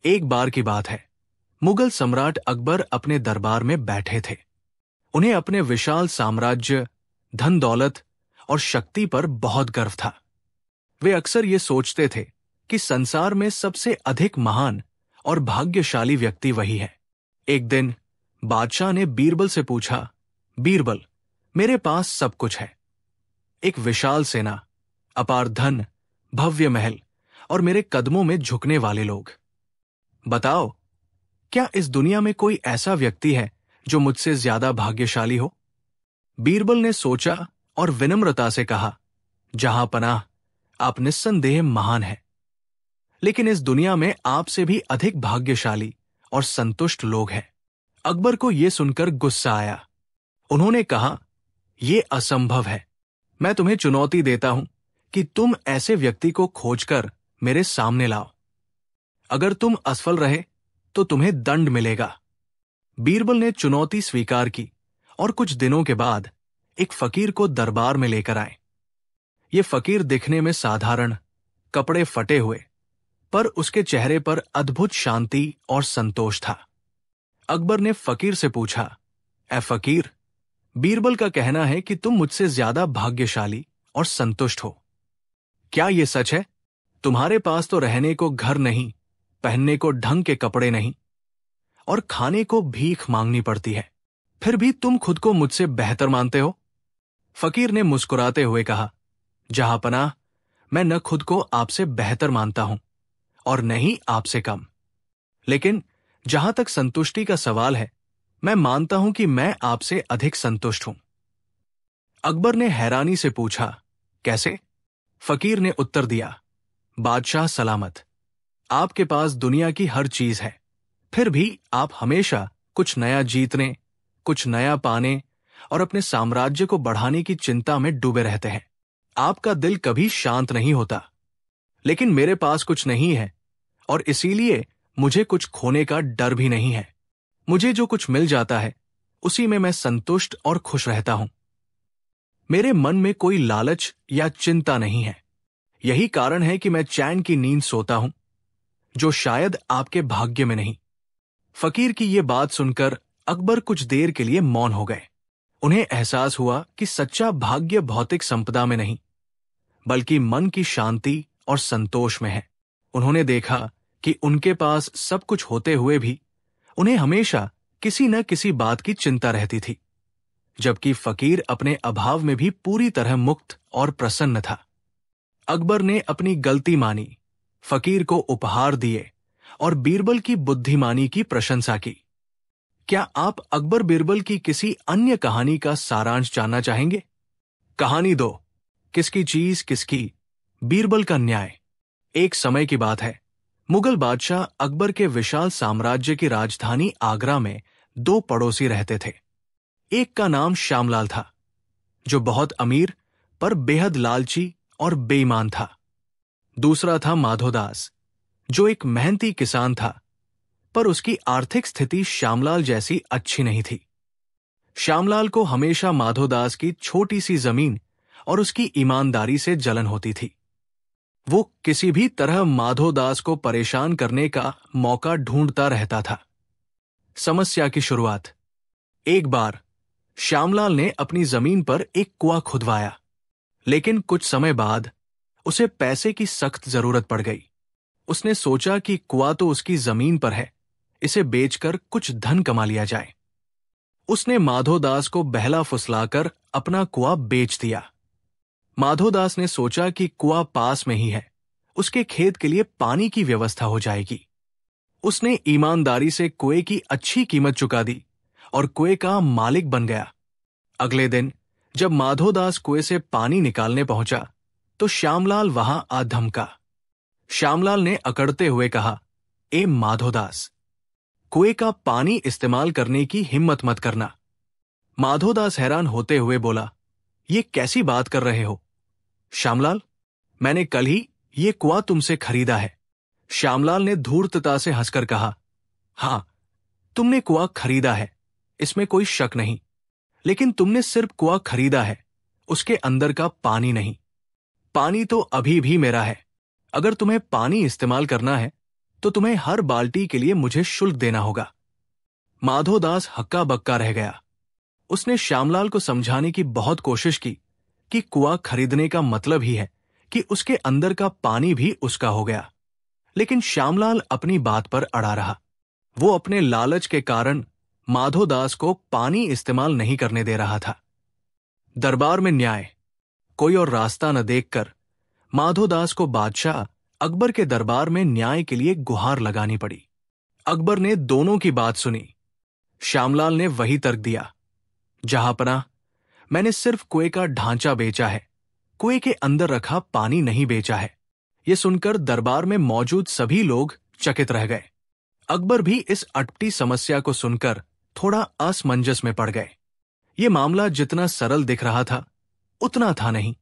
एक बार की बात है, मुगल सम्राट अकबर अपने दरबार में बैठे थे। उन्हें अपने विशाल साम्राज्य, धन दौलत और शक्ति पर बहुत गर्व था। वे अक्सर ये सोचते थे कि संसार में सबसे अधिक महान और भाग्यशाली व्यक्ति वही है। एक दिन बादशाह ने बीरबल से पूछा, बीरबल, मेरे पास सब कुछ है, एक विशाल सेना, अपार धन, भव्य महल और मेरे कदमों में झुकने वाले लोग। बताओ, क्या इस दुनिया में कोई ऐसा व्यक्ति है जो मुझसे ज्यादा भाग्यशाली हो? बीरबल ने सोचा और विनम्रता से कहा, जहां पनाह, आप निस्संदेह महान हैं, लेकिन इस दुनिया में आपसे भी अधिक भाग्यशाली और संतुष्ट लोग हैं। अकबर को यह सुनकर गुस्सा आया। उन्होंने कहा, यह असंभव है। मैं तुम्हें चुनौती देता हूं कि तुम ऐसे व्यक्ति को खोजकर मेरे सामने लाओ। अगर तुम असफल रहे तो तुम्हें दंड मिलेगा। बीरबल ने चुनौती स्वीकार की और कुछ दिनों के बाद एक फकीर को दरबार में लेकर आए। ये फकीर दिखने में साधारण, कपड़े फटे हुए, पर उसके चेहरे पर अद्भुत शांति और संतोष था। अकबर ने फकीर से पूछा, ऐ फकीर, बीरबल का कहना है कि तुम मुझसे ज्यादा भाग्यशाली और संतुष्ट हो। क्या यह सच है? तुम्हारे पास तो रहने को घर नहीं, पहनने को ढंग के कपड़े नहीं और खाने को भीख मांगनी पड़ती है, फिर भी तुम खुद को मुझसे बेहतर मानते हो? फकीर ने मुस्कुराते हुए कहा, जहां पनाह, मैं न खुद को आपसे बेहतर मानता हूं और न ही आपसे कम, लेकिन जहां तक संतुष्टि का सवाल है, मैं मानता हूं कि मैं आपसे अधिक संतुष्ट हूं। अकबर ने हैरानी से पूछा, कैसे? फकीर ने उत्तर दिया, बादशाह सलामत, आपके पास दुनिया की हर चीज है, फिर भी आप हमेशा कुछ नया जीतने, कुछ नया पाने और अपने साम्राज्य को बढ़ाने की चिंता में डूबे रहते हैं। आपका दिल कभी शांत नहीं होता। लेकिन मेरे पास कुछ नहीं है और इसीलिए मुझे कुछ खोने का डर भी नहीं है। मुझे जो कुछ मिल जाता है उसी में मैं संतुष्ट और खुश रहता हूं। मेरे मन में कोई लालच या चिंता नहीं है। यही कारण है कि मैं चैन की नींद सोता हूं, जो शायद आपके भाग्य में नहीं। फकीर की ये बात सुनकर अकबर कुछ देर के लिए मौन हो गए। उन्हें एहसास हुआ कि सच्चा भाग्य भौतिक संपदा में नहीं, बल्कि मन की शांति और संतोष में है। उन्होंने देखा कि उनके पास सब कुछ होते हुए भी उन्हें हमेशा किसी न किसी बात की चिंता रहती थी, जबकि फकीर अपने अभाव में भी पूरी तरह मुक्त और प्रसन्न था। अकबर ने अपनी गलती मानी, फकीर को उपहार दिए और बीरबल की बुद्धिमानी की प्रशंसा की। क्या आप अकबर बीरबल की किसी अन्य कहानी का सारांश जानना चाहेंगे? कहानी 2, किसकी चीज किसकी, बीरबल का न्याय। एक समय की बात है, मुगल बादशाह अकबर के विशाल साम्राज्य की राजधानी आगरा में 2 पड़ोसी रहते थे। एक का नाम श्यामलाल था, जो बहुत अमीर पर बेहद लालची और बेईमान था। दूसरा था माधोदास, जो एक मेहनती किसान था, पर उसकी आर्थिक स्थिति श्यामलाल जैसी अच्छी नहीं थी। श्यामलाल को हमेशा माधोदास की छोटी सी जमीन और उसकी ईमानदारी से जलन होती थी। वो किसी भी तरह माधोदास को परेशान करने का मौका ढूंढता रहता था। समस्या की शुरुआत। एक बार श्यामलाल ने अपनी जमीन पर एक कुआं खुदवाया, लेकिन कुछ समय बाद उसे पैसे की सख्त जरूरत पड़ गई। उसने सोचा कि कुआं तो उसकी जमीन पर है, इसे बेचकर कुछ धन कमा लिया जाए। उसने माधोदास को बहला फुसलाकर अपना कुआं बेच दिया। माधोदास ने सोचा कि कुआं पास में ही है, उसके खेत के लिए पानी की व्यवस्था हो जाएगी। उसने ईमानदारी से कुएं की अच्छी कीमत चुका दी और कुएं का मालिक बन गया। अगले दिन जब माधोदास कुएं से पानी निकालने पहुंचा तो श्यामलाल वहां आ धमका। श्यामलाल ने अकड़ते हुए कहा, ए माधोदास, कुएं का पानी इस्तेमाल करने की हिम्मत मत करना। माधोदास हैरान होते हुए बोला, ये कैसी बात कर रहे हो? श्यामलाल, मैंने कल ही ये कुआं तुमसे खरीदा है। श्यामलाल ने धूर्तता से हंसकर कहा, हां, तुमने कुआं खरीदा है, इसमें कोई शक नहीं, लेकिन तुमने सिर्फ कुआं खरीदा है, उसके अंदर का पानी नहीं। पानी तो अभी भी मेरा है। अगर तुम्हें पानी इस्तेमाल करना है तो तुम्हें हर बाल्टी के लिए मुझे शुल्क देना होगा। माधोदास हक्का बक्का रह गया। उसने श्यामलाल को समझाने की बहुत कोशिश की कि कुआं खरीदने का मतलब ही है कि उसके अंदर का पानी भी उसका हो गया, लेकिन श्यामलाल अपनी बात पर अड़ा रहा। वो अपने लालच के कारण माधोदास को पानी इस्तेमाल नहीं करने दे रहा था। दरबार में न्याय, कोई और रास्ता न देखकर माधोदास को बादशाह अकबर के दरबार में न्याय के लिए गुहार लगानी पड़ी। अकबर ने दोनों की बात सुनी। श्यामलाल ने वही तर्क दिया, जहांपनाह, मैंने सिर्फ कुएं का ढांचा बेचा है, कुएं के अंदर रखा पानी नहीं बेचा है। यह सुनकर दरबार में मौजूद सभी लोग चकित रह गए। अकबर भी इस अटपटी समस्या को सुनकर थोड़ा असमंजस में पड़ गए। ये मामला जितना सरल दिख रहा था उतना था नहीं,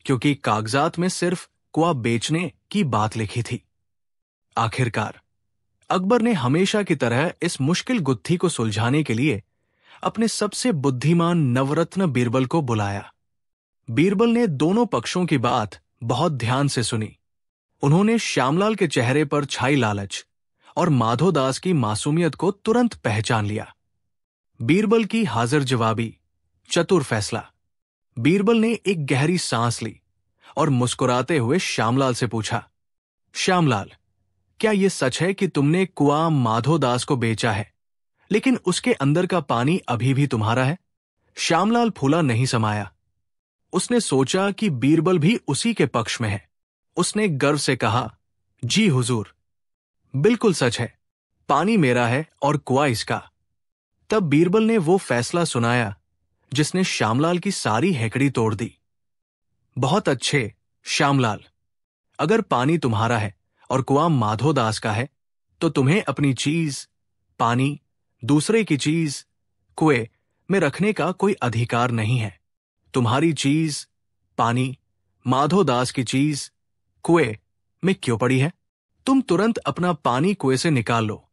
क्योंकि कागजात में सिर्फ कुआं बेचने की बात लिखी थी। आखिरकार अकबर ने हमेशा की तरह इस मुश्किल गुत्थी को सुलझाने के लिए अपने सबसे बुद्धिमान नवरत्न बीरबल को बुलाया। बीरबल ने दोनों पक्षों की बात बहुत ध्यान से सुनी। उन्होंने श्यामलाल के चेहरे पर छाई लालच और माधोदास की मासूमियत को तुरंत पहचान लिया। बीरबल की हाजिर जवाबी, चतुर फैसला। बीरबल ने एक गहरी सांस ली और मुस्कुराते हुए श्यामलाल से पूछा, श्यामलाल, क्या यह सच है कि तुमने कुआं माधोदास को बेचा है, लेकिन उसके अंदर का पानी अभी भी तुम्हारा है? श्यामलाल फूला नहीं समाया। उसने सोचा कि बीरबल भी उसी के पक्ष में है। उसने गर्व से कहा, जी हुजूर, बिल्कुल सच है, पानी मेरा है और कुआं इसका। तब बीरबल ने वो फैसला सुनाया जिसने श्यामलाल की सारी हेकड़ी तोड़ दी। बहुत अच्छे श्यामलाल, अगर पानी तुम्हारा है और कुआं माधोदास का है, तो तुम्हें अपनी चीज पानी, दूसरे की चीज कुएं में रखने का कोई अधिकार नहीं है। तुम्हारी चीज पानी, माधोदास की चीज कुएं में क्यों पड़ी है? तुम तुरंत अपना पानी कुएं से निकाल लो,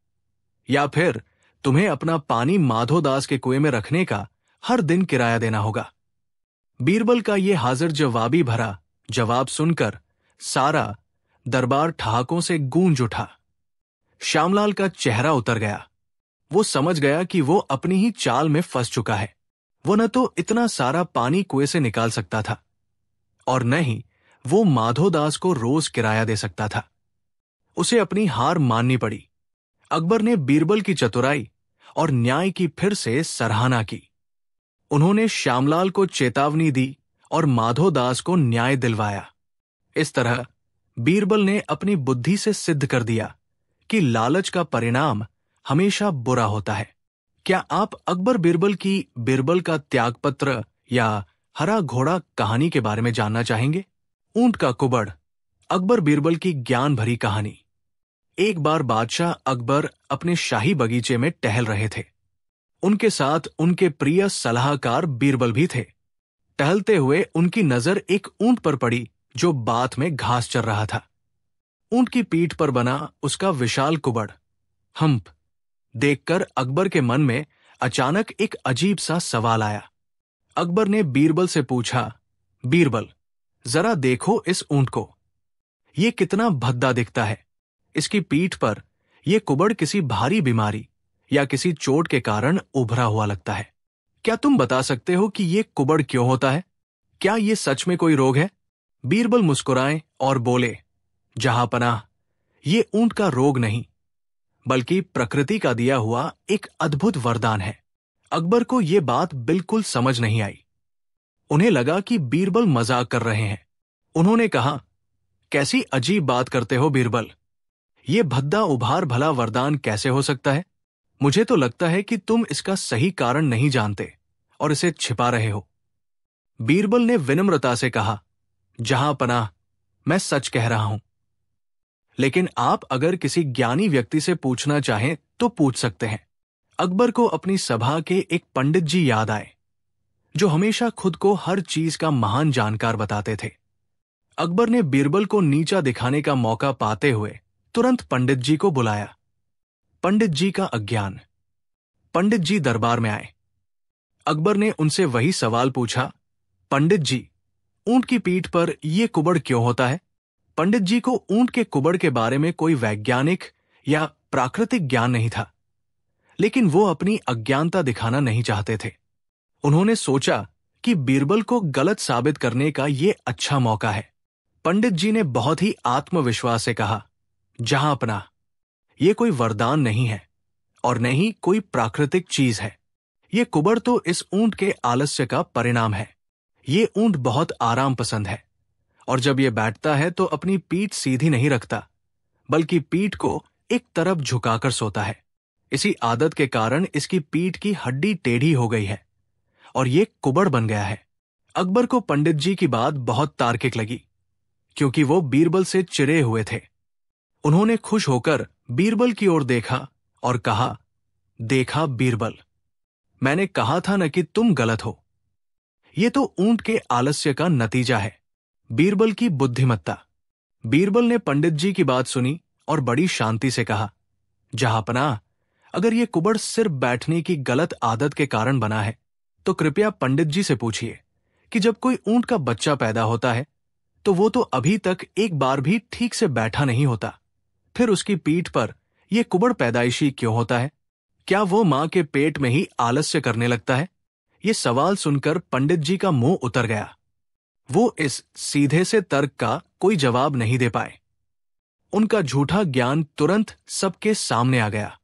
या फिर तुम्हें अपना पानी माधोदास के कुएं में रखने का हर दिन किराया देना होगा। बीरबल का यह हाजिर जवाबी भरा जवाब सुनकर सारा दरबार ठहाकों से गूंज उठा। श्यामलाल का चेहरा उतर गया। वो समझ गया कि वो अपनी ही चाल में फंस चुका है। वो न तो इतना सारा पानी कुएं से निकाल सकता था और न ही वो माधोदास को रोज किराया दे सकता था। उसे अपनी हार माननी पड़ी। अकबर ने बीरबल की चतुराई और न्याय की फिर से सराहना की। उन्होंने श्यामलाल को चेतावनी दी और माधोदास को न्याय दिलवाया। इस तरह बीरबल ने अपनी बुद्धि से सिद्ध कर दिया कि लालच का परिणाम हमेशा बुरा होता है। क्या आप अकबर बीरबल की बीरबल का त्यागपत्र या हरा घोड़ा कहानी के बारे में जानना चाहेंगे? ऊंट का कुबड़, अकबर बीरबल की ज्ञान भरी कहानी। एक बार बादशाह अकबर अपने शाही बगीचे में टहल रहे थे। उनके साथ उनके प्रिय सलाहकार बीरबल भी थे। टहलते हुए उनकी नजर एक ऊंट पर पड़ी जो बाथ में घास चर रहा था। ऊंट की पीठ पर बना उसका विशाल कुबड़ हम्प देखकर अकबर के मन में अचानक एक अजीब सा सवाल आया। अकबर ने बीरबल से पूछा, बीरबल, जरा देखो इस ऊंट को, ये कितना भद्दा दिखता है। इसकी पीठ पर यह कुबड़ किसी भारी बीमारी या किसी चोट के कारण उभरा हुआ लगता है। क्या तुम बता सकते हो कि यह कुबड़ क्यों होता है? क्या यह सच में कोई रोग है? बीरबल मुस्कुराए और बोले, जहांपनाह, ये ऊंट का रोग नहीं, बल्कि प्रकृति का दिया हुआ एक अद्भुत वरदान है। अकबर को यह बात बिल्कुल समझ नहीं आई। उन्हें लगा कि बीरबल मजाक कर रहे हैं। उन्होंने कहा, कैसी अजीब बात करते हो बीरबल, ये भद्दा उभार भला वरदान कैसे हो सकता है? मुझे तो लगता है कि तुम इसका सही कारण नहीं जानते और इसे छिपा रहे हो। बीरबल ने विनम्रता से कहा, जहांपनाह, मैं सच कह रहा हूं, लेकिन आप अगर किसी ज्ञानी व्यक्ति से पूछना चाहें तो पूछ सकते हैं। अकबर को अपनी सभा के एक पंडित जी याद आए जो हमेशा खुद को हर चीज का महान जानकार बताते थे। अकबर ने बीरबल को नीचा दिखाने का मौका पाते हुए तुरंत पंडित जी को बुलाया। पंडित जी का अज्ञान। पंडित जी दरबार में आए। अकबर ने उनसे वही सवाल पूछा, पंडित जी, ऊंट की पीठ पर यह कुबड़ क्यों होता है? पंडित जी को ऊंट के कुबड़ के बारे में कोई वैज्ञानिक या प्राकृतिक ज्ञान नहीं था, लेकिन वो अपनी अज्ञानता दिखाना नहीं चाहते थे। उन्होंने सोचा कि बीरबल को गलत साबित करने का ये अच्छा मौका है। पंडित जी ने बहुत ही आत्मविश्वास से कहा, जहां अपना, ये कोई वरदान नहीं है और न ही कोई प्राकृतिक चीज है। ये कुबड़ तो इस ऊंट के आलस्य का परिणाम है। ये ऊंट बहुत आराम पसंद है और जब ये बैठता है तो अपनी पीठ सीधी नहीं रखता, बल्कि पीठ को एक तरफ झुकाकर सोता है। इसी आदत के कारण इसकी पीठ की हड्डी टेढ़ी हो गई है और ये कुबड़ बन गया है। अकबर को पंडित जी की बात बहुत तार्किक लगी, क्योंकि वो बीरबल से चिढ़े हुए थे। उन्होंने खुश होकर बीरबल की ओर देखा और कहा, देखा बीरबल, मैंने कहा था न कि तुम गलत हो। ये तो ऊंट के आलस्य का नतीजा है, बीरबल की बुद्धिमत्ता। बीरबल ने पंडित जी की बात सुनी और बड़ी शांति से कहा, जहांपनाह, अगर ये कुबड़ सिर्फ बैठने की गलत आदत के कारण बना है तो कृपया पंडित जी से पूछिए कि जब कोई ऊंट का बच्चा पैदा होता है तो वो तो अभी तक एक बार भी ठीक से बैठा नहीं होता, फिर उसकी पीठ पर यह कुबड़ पैदाइशी क्यों होता है? क्या वो मां के पेट में ही आलस्य करने लगता है? ये सवाल सुनकर पंडित जी का मुंह उतर गया। वो इस सीधे से तर्क का कोई जवाब नहीं दे पाए। उनका झूठा ज्ञान तुरंत सबके सामने आ गया।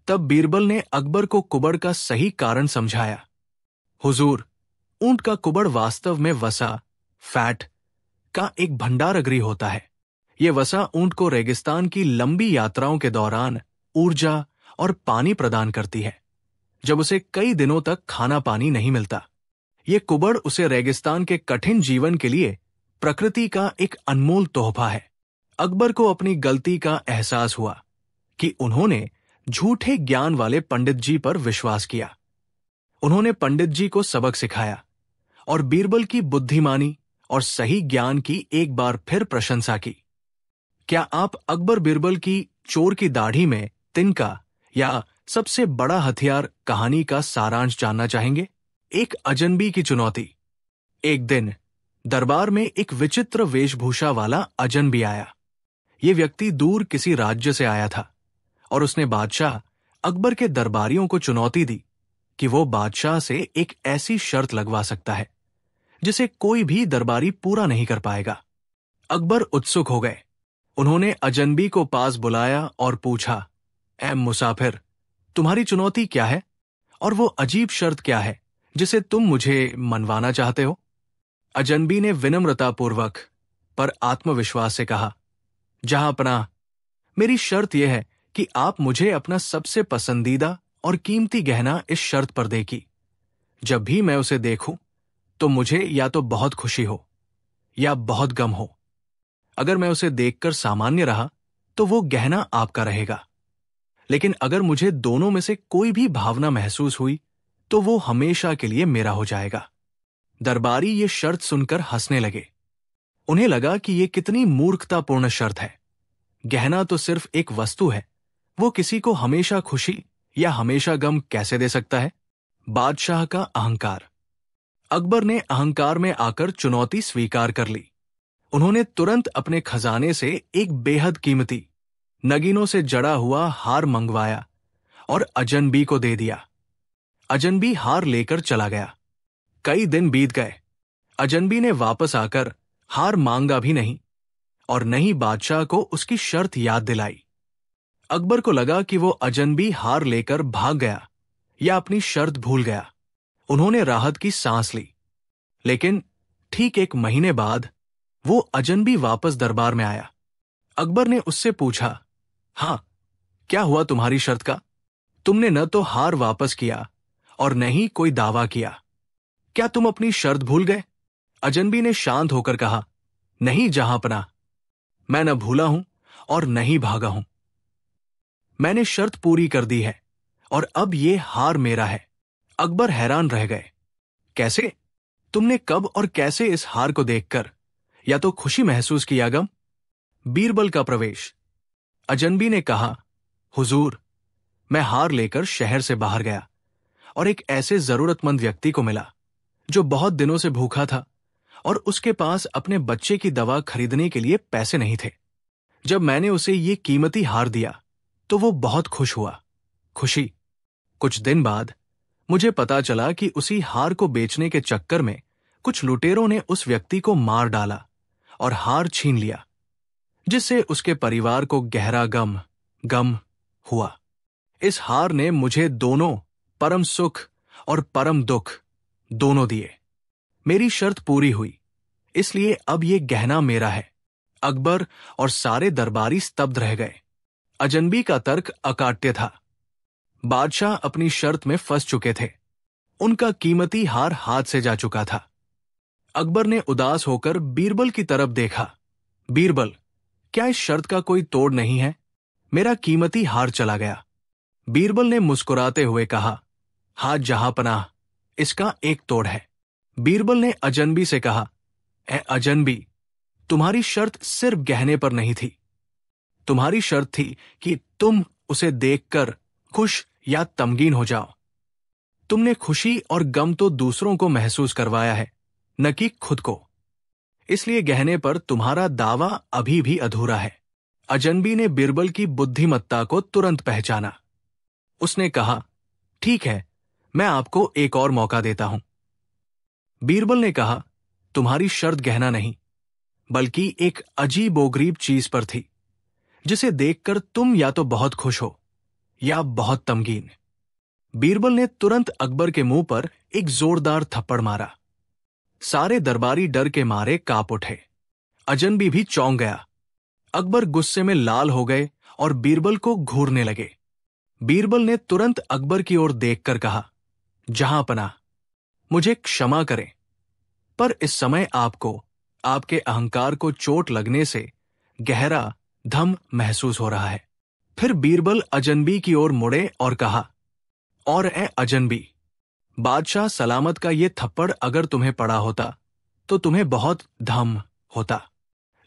तब बीरबल ने अकबर को कुबड़ का सही कारण समझाया। हुजूर, ऊंट का कुबड़ वास्तव में वसा, फैट का एक भंडारगृह होता है। ये वसा ऊंट को रेगिस्तान की लंबी यात्राओं के दौरान ऊर्जा और पानी प्रदान करती है, जब उसे कई दिनों तक खाना पानी नहीं मिलता। ये कुबड़ उसे रेगिस्तान के कठिन जीवन के लिए प्रकृति का एक अनमोल तोहफा है। अकबर को अपनी गलती का एहसास हुआ कि उन्होंने झूठे ज्ञान वाले पंडित जी पर विश्वास किया। उन्होंने पंडित जी को सबक सिखाया और बीरबल की बुद्धिमानी और सही ज्ञान की एक बार फिर प्रशंसा की। क्या आप अकबर बीरबल की चोर की दाढ़ी में तिनका या सबसे बड़ा हथियार कहानी का सारांश जानना चाहेंगे? एक अजनबी की चुनौती। एक दिन दरबार में एक विचित्र वेशभूषा वाला अजनबी आया। ये व्यक्ति दूर किसी राज्य से आया था और उसने बादशाह अकबर के दरबारियों को चुनौती दी कि वो बादशाह से एक ऐसी शर्त लगवा सकता है जिसे कोई भी दरबारी पूरा नहीं कर पाएगा। अकबर उत्सुक हो गए। उन्होंने अजनबी को पास बुलाया और पूछा, ऐ मुसाफिर, तुम्हारी चुनौती क्या है और वो अजीब शर्त क्या है जिसे तुम मुझे मनवाना चाहते हो? अजनबी ने विनम्रतापूर्वक पर आत्मविश्वास से कहा, जहांपनाह, मेरी शर्त यह है कि आप मुझे अपना सबसे पसंदीदा और कीमती गहना इस शर्त पर दें कि जब भी मैं उसे देखूं तो मुझे या तो बहुत खुशी हो या बहुत गम हो। अगर मैं उसे देखकर सामान्य रहा तो वो गहना आपका रहेगा, लेकिन अगर मुझे दोनों में से कोई भी भावना महसूस हुई तो वो हमेशा के लिए मेरा हो जाएगा। दरबारी ये शर्त सुनकर हंसने लगे। उन्हें लगा कि ये कितनी मूर्खतापूर्ण शर्त है। गहना तो सिर्फ एक वस्तु है, वो किसी को हमेशा खुशी या हमेशा गम कैसे दे सकता है? बादशाह का अहंकार। अकबर ने अहंकार में आकर चुनौती स्वीकार कर ली। उन्होंने तुरंत अपने खजाने से एक बेहद कीमती नगीनों से जड़ा हुआ हार मंगवाया और अजनबी को दे दिया। अजनबी हार लेकर चला गया। कई दिन बीत गए। अजनबी ने वापस आकर हार मांगा भी नहीं और न ही बादशाह को उसकी शर्त याद दिलाई। अकबर को लगा कि वो अजनबी हार लेकर भाग गया या अपनी शर्त भूल गया। उन्होंने राहत की सांस ली। लेकिन ठीक एक महीने बाद वो अजनबी वापस दरबार में आया। अकबर ने उससे पूछा, हाँ, क्या हुआ तुम्हारी शर्त का? तुमने न तो हार वापस किया और न ही कोई दावा किया। क्या तुम अपनी शर्त भूल गए? अजनबी ने शांत होकर कहा, नहीं जहांपनाह, मैं न भूला हूं और न ही भागा हूं। मैंने शर्त पूरी कर दी है और अब ये हार मेरा है। अकबर हैरान रह गए। कैसे? तुमने कब और कैसे इस हार को देखकर या तो खुशी महसूस की या गम? बीरबल का प्रवेश। अजनबी ने कहा, हुजूर, मैं हार लेकर शहर से बाहर गया और एक ऐसे जरूरतमंद व्यक्ति को मिला जो बहुत दिनों से भूखा था और उसके पास अपने बच्चे की दवा खरीदने के लिए पैसे नहीं थे। जब मैंने उसे ये कीमती हार दिया तो वो बहुत खुश हुआ। खुशी। कुछ दिन बाद मुझे पता चला कि उसी हार को बेचने के चक्कर में कुछ लुटेरों ने उस व्यक्ति को मार डाला और हार छीन लिया, जिससे उसके परिवार को गहरा गम हुआ। इस हार ने मुझे दोनों परम सुख और परम दुख दोनों दिए। मेरी शर्त पूरी हुई, इसलिए अब ये गहना मेरा है। अकबर और सारे दरबारी स्तब्ध रह गए। अजनबी का तर्क अकाट्य था। बादशाह अपनी शर्त में फंस चुके थे। उनका कीमती हार हाथ से जा चुका था। अकबर ने उदास होकर बीरबल की तरफ देखा। बीरबल, क्या इस शर्त का कोई तोड़ नहीं है? मेरा कीमती हार चला गया। बीरबल ने मुस्कुराते हुए कहा, हाँ जहांपनाह, इसका एक तोड़ है। बीरबल ने अजनबी से कहा, ए अजनबी, तुम्हारी शर्त सिर्फ गहने पर नहीं थी। तुम्हारी शर्त थी कि तुम उसे देखकर खुश या तमगीन हो जाओ। तुमने खुशी और गम तो दूसरों को महसूस करवाया है, न कि खुद को। इसलिए गहने पर तुम्हारा दावा अभी भी अधूरा है। अजनबी ने बीरबल की बुद्धिमत्ता को तुरंत पहचाना। उसने कहा, ठीक है, मैं आपको एक और मौका देता हूं। बीरबल ने कहा, तुम्हारी शर्त गहना नहीं, बल्कि एक अजीबोगरीब चीज पर थी, जिसे देखकर तुम या तो बहुत खुश हो या बहुत तमगीन। बीरबल ने तुरंत अकबर के मुंह पर एक जोरदार थप्पड़ मारा। सारे दरबारी डर के मारे कांप उठे। अजनबी भी चौंक गया। अकबर गुस्से में लाल हो गए और बीरबल को घूरने लगे। बीरबल ने तुरंत अकबर की ओर देखकर कहा, जहांपनाह, मुझे क्षमा करें, पर इस समय आपको आपके अहंकार को चोट लगने से गहरा धम महसूस हो रहा है। फिर बीरबल अजनबी की ओर मुड़े और कहा, और ए अजनबी, बादशाह सलामत का ये थप्पड़ अगर तुम्हें पड़ा होता तो तुम्हें बहुत धम होता,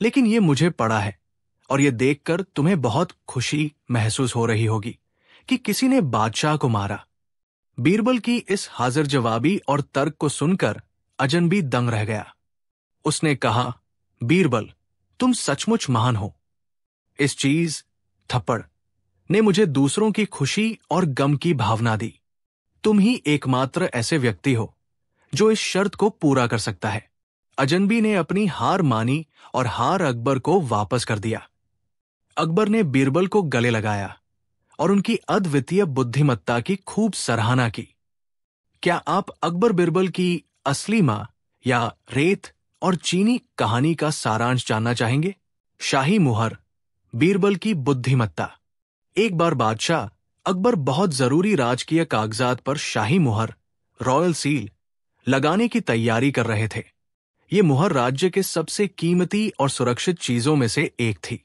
लेकिन ये मुझे पड़ा है और ये देखकर तुम्हें बहुत खुशी महसूस हो रही होगी कि किसी ने बादशाह को मारा। बीरबल की इस हाजिर जवाबी और तर्क को सुनकर अजनबी दंग रह गया। उसने कहा, बीरबल, तुम सचमुच महान हो। इस चीज, थप्पड़, ने मुझे दूसरों की खुशी और गम की भावना दी। तुम ही एकमात्र ऐसे व्यक्ति हो जो इस शर्त को पूरा कर सकता है। अजनबी ने अपनी हार मानी और हार अकबर को वापस कर दिया। अकबर ने बीरबल को गले लगाया और उनकी अद्वितीय बुद्धिमत्ता की खूब सराहना की। क्या आप अकबर बीरबल की असली मां या रेत और चीनी कहानी का सारांश जानना चाहेंगे? शाही मुहर, बीरबल की बुद्धिमत्ता। एक बार बादशाह अकबर बहुत जरूरी राजकीय कागजात पर शाही मुहर, रॉयल सील, लगाने की तैयारी कर रहे थे। ये मुहर राज्य के सबसे कीमती और सुरक्षित चीजों में से एक थी,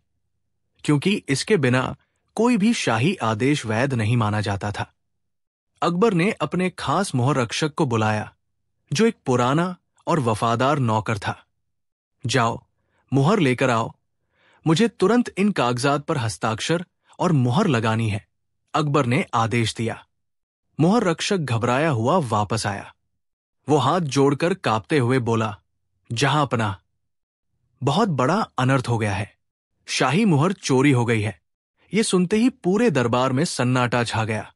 क्योंकि इसके बिना कोई भी शाही आदेश वैध नहीं माना जाता था। अकबर ने अपने खास मोहर रक्षक को बुलाया, जो एक पुराना और वफादार नौकर था। जाओ, मुहर लेकर आओ। मुझे तुरंत इन कागजात पर हस्ताक्षर और मुहर लगानी है, अकबर ने आदेश दिया। मुहर रक्षक घबराया हुआ वापस आया। वो हाथ जोड़कर कांपते हुए बोला, जहांपनाह, बहुत बड़ा अनर्थ हो गया है। शाही मुहर चोरी हो गई है। ये सुनते ही पूरे दरबार में सन्नाटा छा गया।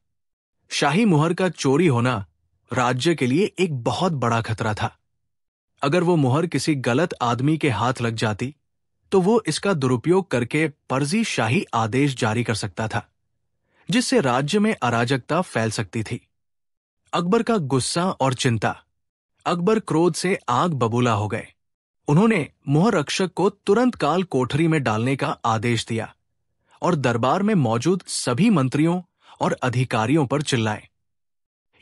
शाही मुहर का चोरी होना राज्य के लिए एक बहुत बड़ा खतरा था। अगर वो मुहर किसी गलत आदमी के हाथ लग जाती तो वो इसका दुरुपयोग करके फर्जी शाही आदेश जारी कर सकता था, जिससे राज्य में अराजकता फैल सकती थी। अकबर का गुस्सा और चिंता। अकबर क्रोध से आग बबूला हो गए। उन्होंने मुहर रक्षक को तुरंत काल कोठरी में डालने का आदेश दिया और दरबार में मौजूद सभी मंत्रियों और अधिकारियों पर चिल्लाए,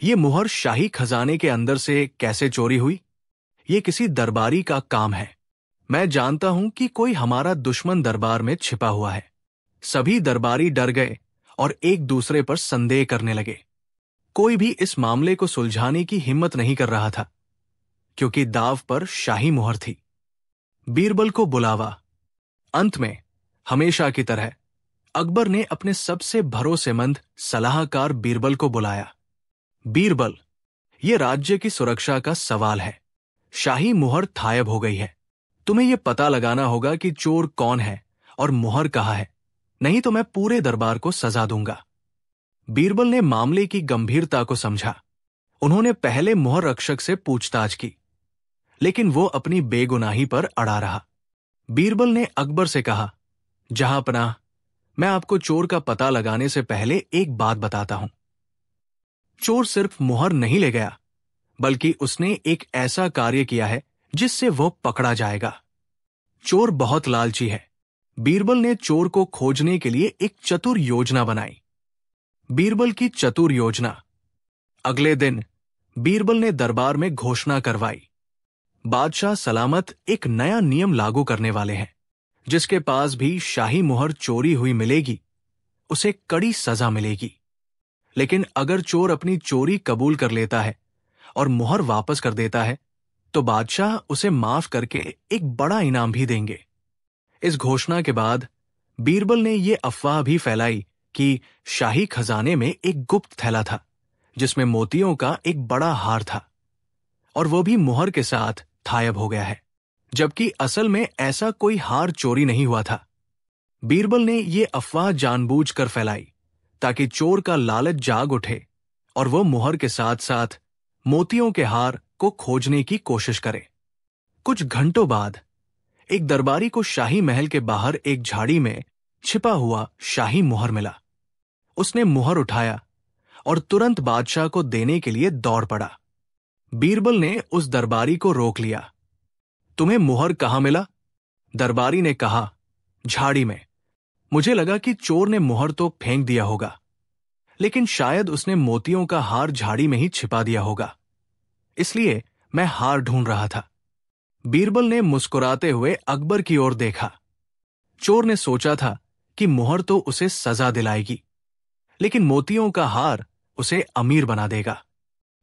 ये मुहर शाही खजाने के अंदर से कैसे चोरी हुई? ये किसी दरबारी का काम है। मैं जानता हूं कि कोई हमारा दुश्मन दरबार में छिपा हुआ है। सभी दरबारी डर गए और एक दूसरे पर संदेह करने लगे। कोई भी इस मामले को सुलझाने की हिम्मत नहीं कर रहा था, क्योंकि दाव पर शाही मुहर थी। बीरबल को बुलावा। अंत में हमेशा की तरह अकबर ने अपने सबसे भरोसेमंद सलाहकार बीरबल को बुलाया। बीरबल, ये राज्य की सुरक्षा का सवाल है। शाही मुहर गायब हो गई है। तुम्हें यह पता लगाना होगा कि चोर कौन है और मुहर कहाँ है, नहीं तो मैं पूरे दरबार को सजा दूंगा। बीरबल ने मामले की गंभीरता को समझा। उन्होंने पहले मुहर रक्षक से पूछताछ की, लेकिन वो अपनी बेगुनाही पर अड़ा रहा। बीरबल ने अकबर से कहा, जहांपनाह, मैं आपको चोर का पता लगाने से पहले एक बात बताता हूं। चोर सिर्फ मुहर नहीं ले गया, बल्कि उसने एक ऐसा कार्य किया है जिससे वो पकड़ा जाएगा। चोर बहुत लालची है। बीरबल ने चोर को खोजने के लिए एक चतुर योजना बनाई। बीरबल की चतुर योजना। अगले दिन बीरबल ने दरबार में घोषणा करवाई, बादशाह सलामत एक नया नियम लागू करने वाले हैं। जिसके पास भी शाही मुहर चोरी हुई मिलेगी, उसे कड़ी सजा मिलेगी। लेकिन अगर चोर अपनी चोरी कबूल कर लेता है और मुहर वापस कर देता है, तो बादशाह उसे माफ करके एक बड़ा इनाम भी देंगे। इस घोषणा के बाद बीरबल ने यह अफवाह भी फैलाई कि शाही खजाने में एक गुप्त थैला था, जिसमें मोतियों का एक बड़ा हार था, और वो भी मुहर के साथ गायब हो गया है, जबकि असल में ऐसा कोई हार चोरी नहीं हुआ था। बीरबल ने यह अफवाह जानबूझकर फैलाई ताकि चोर का लालच जाग उठे और वो मुहर के साथ साथ मोतियों के हार को खोजने की कोशिश करे। कुछ घंटों बाद एक दरबारी को शाही महल के बाहर एक झाड़ी में छिपा हुआ शाही मुहर मिला। उसने मुहर उठाया और तुरंत बादशाह को देने के लिए दौड़ पड़ा। बीरबल ने उस दरबारी को रोक लिया। तुम्हें मुहर कहाँ मिला? दरबारी ने कहा, झाड़ी में। मुझे लगा कि चोर ने मुहर तो फेंक दिया होगा, लेकिन शायद उसने मोतियों का हार झाड़ी में ही छिपा दिया होगा, इसलिए मैं हार ढूंढ रहा था। बीरबल ने मुस्कुराते हुए अकबर की ओर देखा। चोर ने सोचा था कि मुहर तो उसे सजा दिलाएगी, लेकिन मोतियों का हार उसे अमीर बना देगा।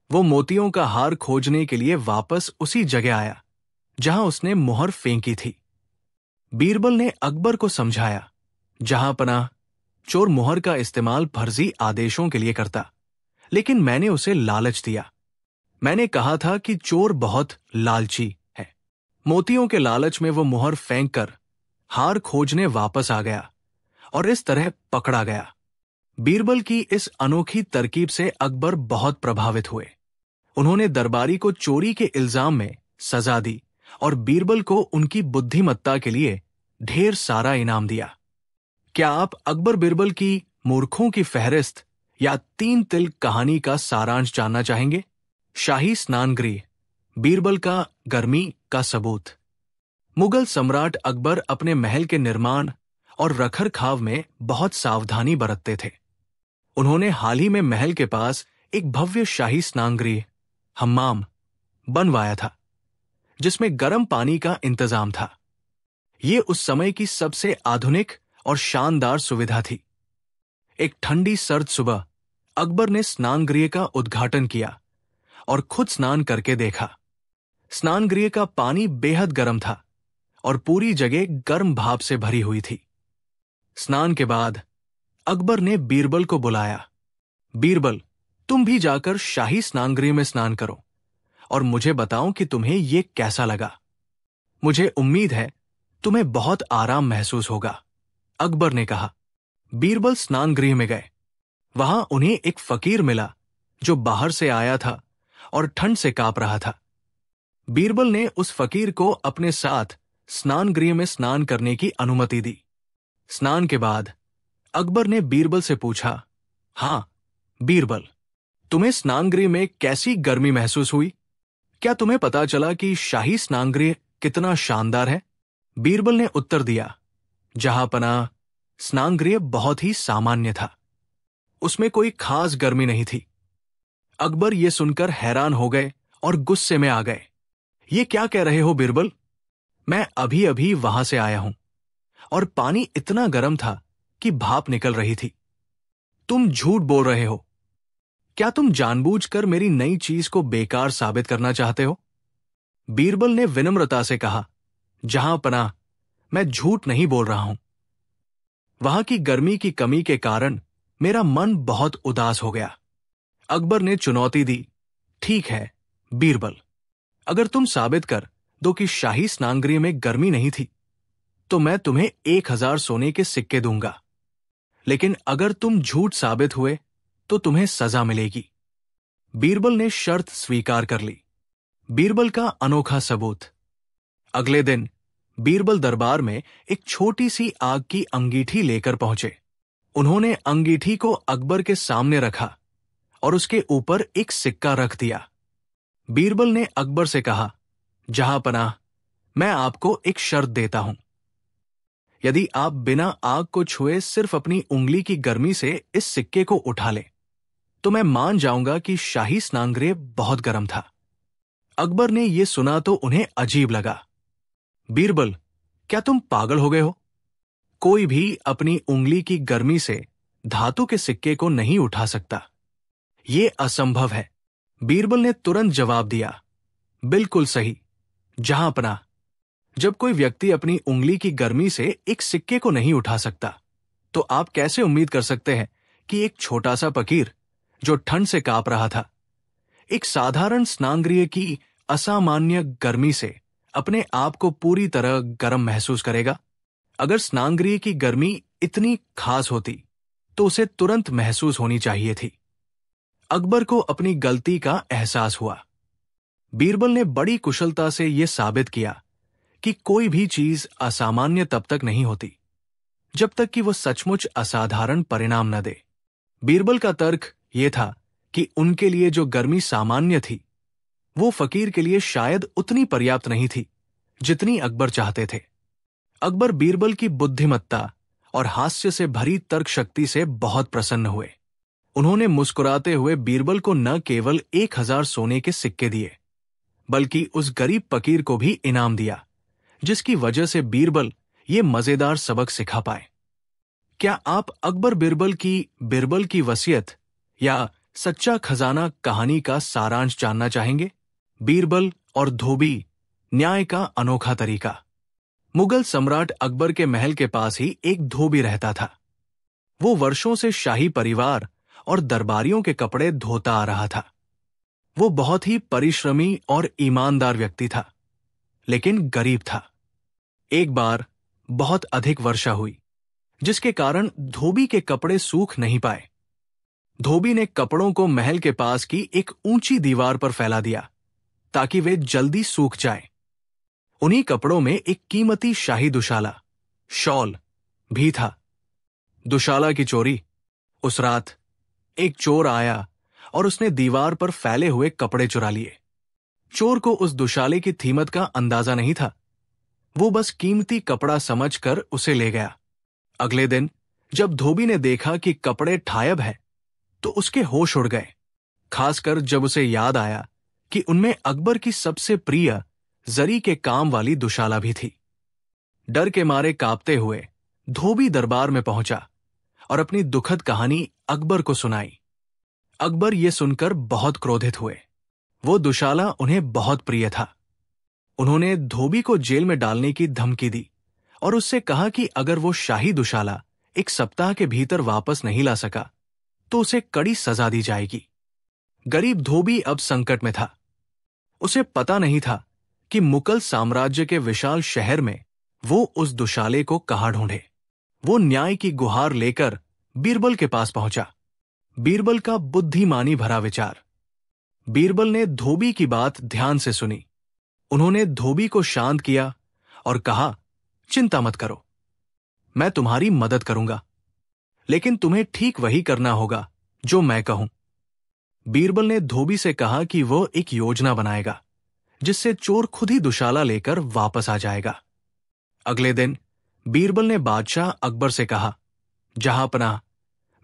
वो मोतियों का हार खोजने के लिए वापस उसी जगह आया जहां उसने मुहर फेंकी थी। बीरबल ने अकबर को समझाया, जहांपनाह, चोर मुहर का इस्तेमाल फर्जी आदेशों के लिए करता, लेकिन मैंने उसे लालच दिया। मैंने कहा था कि चोर बहुत लालची है। मोतियों के लालच में वो मुहर फेंक कर हार खोजने वापस आ गया और इस तरह पकड़ा गया। बीरबल की इस अनोखी तरकीब से अकबर बहुत प्रभावित हुए। उन्होंने दरबारी को चोरी के इल्जाम में सजा दी और बीरबल को उनकी बुद्धिमत्ता के लिए ढेर सारा इनाम दिया। क्या आप अकबर बीरबल की मूर्खों की फहरिस्त या 3 तिल कहानी का सारांश जानना चाहेंगे? शाही स्नानगृह, बीरबल का गर्मी का सबूत। मुगल सम्राट अकबर अपने महल के निर्माण और रखरखाव में बहुत सावधानी बरतते थे। उन्होंने हाल ही में महल के पास एक भव्य शाही स्नानगृह, हम्माम, बनवाया था, जिसमें गर्म पानी का इंतजाम था। ये उस समय की सबसे आधुनिक और शानदार सुविधा थी। एक ठंडी सर्द सुबह अकबर ने स्नानगृह का उद्घाटन किया और खुद स्नान करके देखा। स्नानगृह का पानी बेहद गर्म था और पूरी जगह गर्म भाप से भरी हुई थी। स्नान के बाद अकबर ने बीरबल को बुलाया। बीरबल, तुम भी जाकर शाही स्नानगृह में स्नान करो और मुझे बताओ कि तुम्हें यह कैसा लगा। मुझे उम्मीद है तुम्हें बहुत आराम महसूस होगा, अकबर ने कहा। बीरबल स्नानगृह में गए। वहां उन्हें एक फकीर मिला जो बाहर से आया था और ठंड से कांप रहा था। बीरबल ने उस फकीर को अपने साथ स्नानगृह में स्नान करने की अनुमति दी। स्नान के बाद अकबर ने बीरबल से पूछा, हां बीरबल, तुम्हें स्नानगृह में कैसी गर्मी महसूस हुई? क्या तुम्हें पता चला कि शाही स्नानगृह कितना शानदार है? बीरबल ने उत्तर दिया, जहांपनाह, स्नानगृह बहुत ही सामान्य था। उसमें कोई खास गर्मी नहीं थी। अकबर ये सुनकर हैरान हो गए और गुस्से में आ गए। ये क्या कह रहे हो बीरबल? मैं अभी अभी वहां से आया हूं और पानी इतना गर्म था कि भाप निकल रही थी। तुम झूठ बोल रहे हो। क्या तुम जानबूझकर मेरी नई चीज को बेकार साबित करना चाहते हो? बीरबल ने विनम्रता से कहा, जहांपनाह, मैं झूठ नहीं बोल रहा हूं। वहां की गर्मी की कमी के कारण मेरा मन बहुत उदास हो गया। अकबर ने चुनौती दी, ठीक है बीरबल, अगर तुम साबित कर दो कि शाही स्नानगृह में गर्मी नहीं थी, तो मैं तुम्हें 1000 सोने के सिक्के दूंगा। लेकिन अगर तुम झूठ साबित हुए तो तुम्हें सजा मिलेगी। बीरबल ने शर्त स्वीकार कर ली। बीरबल का अनोखा सबूत। अगले दिन बीरबल दरबार में एक छोटी सी आग की अंगीठी लेकर पहुंचे। उन्होंने अंगीठी को अकबर के सामने रखा और उसके ऊपर एक सिक्का रख दिया। बीरबल ने अकबर से कहा, जहांपनाह, मैं आपको एक शर्त देता हूं। यदि आप बिना आग को छुए सिर्फ अपनी उंगली की गर्मी से इस सिक्के को उठा लें, तो मैं मान जाऊंगा कि शाही स्नानगृह बहुत गर्म था। अकबर ने यह सुना तो उन्हें अजीब लगा। बीरबल, क्या तुम पागल हो गए हो? कोई भी अपनी उंगली की गर्मी से धातु के सिक्के को नहीं उठा सकता। यह असंभव है। बीरबल ने तुरंत जवाब दिया, बिल्कुल सही, जहांपनाह। जब कोई व्यक्ति अपनी उंगली की गर्मी से एक सिक्के को नहीं उठा सकता, तो आप कैसे उम्मीद कर सकते हैं कि एक छोटा सा फकीर जो ठंड से कांप रहा था, एक साधारण स्नानगृह की असामान्य गर्मी से अपने आप को पूरी तरह गर्म महसूस करेगा? अगर स्नानगृह की गर्मी इतनी खास होती तो उसे तुरंत महसूस होनी चाहिए थी। अकबर को अपनी गलती का एहसास हुआ। बीरबल ने बड़ी कुशलता से यह साबित किया कि कोई भी चीज असामान्य तब तक नहीं होती जब तक कि वह सचमुच असाधारण परिणाम न दे। बीरबल का तर्क यह था कि उनके लिए जो गर्मी सामान्य थी, वो फकीर के लिए शायद उतनी पर्याप्त नहीं थी जितनी अकबर चाहते थे। अकबर बीरबल की बुद्धिमत्ता और हास्य से भरी तर्क शक्ति से बहुत प्रसन्न हुए। उन्होंने मुस्कुराते हुए बीरबल को न केवल 1000 सोने के सिक्के दिए, बल्कि उस गरीब फकीर को भी इनाम दिया, जिसकी वजह से बीरबल ये मजेदार सबक सिखा पाए। क्या आप अकबर बीरबल की वसीयत या सच्चा खजाना कहानी का सारांश जानना चाहेंगे? बीरबल और धोबी, न्याय का अनोखा तरीका। मुगल सम्राट अकबर के महल के पास ही एक धोबी रहता था। वो वर्षों से शाही परिवार और दरबारियों के कपड़े धोता आ रहा था। वो बहुत ही परिश्रमी और ईमानदार व्यक्ति था, लेकिन गरीब था। एक बार बहुत अधिक वर्षा हुई, जिसके कारण धोबी के कपड़े सूख नहीं पाए। धोबी ने कपड़ों को महल के पास की एक ऊंची दीवार पर फैला दिया ताकि वे जल्दी सूख जाएं। उन्हीं कपड़ों में एक कीमती शाही दुशाला, शॉल, भी था। दुशाला की चोरी। उस रात एक चोर आया और उसने दीवार पर फैले हुए कपड़े चुरा लिए। चोर को उस दुशाले की कीमत का अंदाजा नहीं था। वो बस कीमती कपड़ा समझकर उसे ले गया। अगले दिन जब धोबी ने देखा कि कपड़े ठायब हैं, तो उसके होश उड़ गए, खासकर जब उसे याद आया कि उनमें अकबर की सबसे प्रिय जरी के काम वाली दुशाला भी थी। डर के मारे कांपते हुए धोबी दरबार में पहुंचा और अपनी दुखद कहानी अकबर को सुनाई। अकबर ये सुनकर बहुत क्रोधित हुए। वो दुशाला उन्हें बहुत प्रिय था। उन्होंने धोबी को जेल में डालने की धमकी दी और उससे कहा कि अगर वो शाही दुशाला एक सप्ताह के भीतर वापस नहीं ला सका, तो उसे कड़ी सजा दी जाएगी। गरीब धोबी अब संकट में था। उसे पता नहीं था कि मुगल साम्राज्य के विशाल शहर में वो उस दुशाले को कहाँ ढूंढे। वो न्याय की गुहार लेकर बीरबल के पास पहुंचा। बीरबल का बुद्धिमानी भरा विचार। बीरबल ने धोबी की बात ध्यान से सुनी। उन्होंने धोबी को शांत किया और कहा, चिंता मत करो, मैं तुम्हारी मदद करूंगा, लेकिन तुम्हें ठीक वही करना होगा जो मैं कहूं। बीरबल ने धोबी से कहा कि वो एक योजना बनाएगा जिससे चोर खुद ही दुशाला लेकर वापस आ जाएगा। अगले दिन बीरबल ने बादशाह अकबर से कहा, जहांपनाह,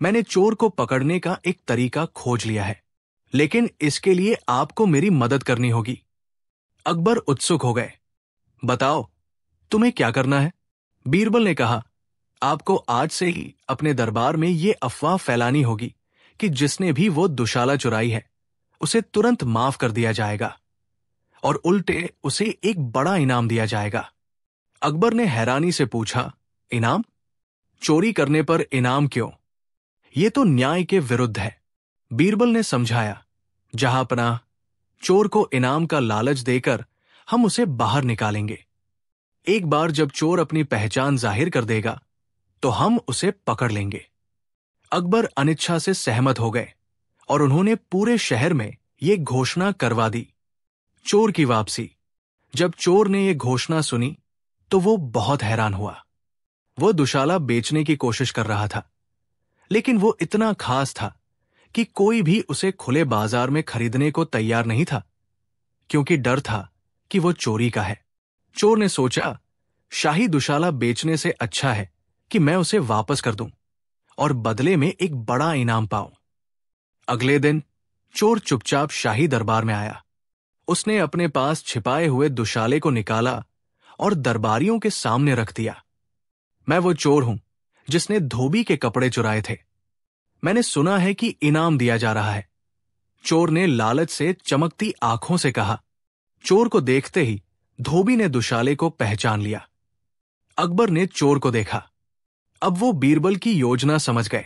मैंने चोर को पकड़ने का एक तरीका खोज लिया है, लेकिन इसके लिए आपको मेरी मदद करनी होगी। अकबर उत्सुक हो गए। बताओ, तुम्हें क्या करना है? बीरबल ने कहा, आपको आज से ही अपने दरबार में ये अफवाह फैलानी होगी कि जिसने भी वो दुशाला चुराई है उसे तुरंत माफ कर दिया जाएगा और उल्टे उसे एक बड़ा इनाम दिया जाएगा। अकबर ने हैरानी से पूछा, इनाम? चोरी करने पर इनाम क्यों? ये तो न्याय के विरुद्ध है। बीरबल ने समझाया, जहांपनाह, चोर को इनाम का लालच देकर हम उसे बाहर निकालेंगे। एक बार जब चोर अपनी पहचान जाहिर कर देगा तो हम उसे पकड़ लेंगे। अकबर अनिच्छा से सहमत हो गए और उन्होंने पूरे शहर में ये घोषणा करवा दी, चोर की वापसी। जब चोर ने यह घोषणा सुनी तो वो बहुत हैरान हुआ। वो दुशाला बेचने की कोशिश कर रहा था, लेकिन वो इतना खास था कि कोई भी उसे खुले बाजार में खरीदने को तैयार नहीं था, क्योंकि डर था कि वो चोरी का है। चोर ने सोचा, शाही दुशाला बेचने से अच्छा है कि मैं उसे वापस कर दूं और बदले में एक बड़ा इनाम पाऊं। अगले दिन चोर चुपचाप शाही दरबार में आया। उसने अपने पास छिपाए हुए दुशाले को निकाला और दरबारियों के सामने रख दिया। मैं वो चोर हूं जिसने धोबी के कपड़े चुराए थे। मैंने सुना है कि इनाम दिया जा रहा है। चोर ने लालच से चमकती आंखों से कहा। चोर को देखते ही धोबी ने दुशाले को पहचान लिया। अकबर ने चोर को देखा। अब वो बीरबल की योजना समझ गए।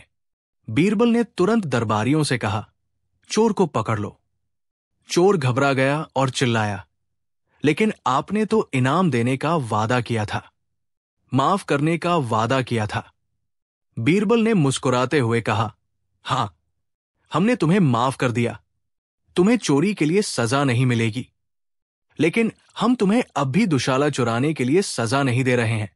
बीरबल ने तुरंत दरबारियों से कहा, चोर को पकड़ लो। चोर घबरा गया और चिल्लाया, लेकिन आपने तो इनाम देने का वादा किया था, माफ करने का वादा किया था। बीरबल ने मुस्कुराते हुए कहा, हां, हमने तुम्हें माफ कर दिया। तुम्हें चोरी के लिए सजा नहीं मिलेगी, लेकिन हम तुम्हें अब भी दुशाला चुराने के लिए सजा नहीं दे रहे हैं।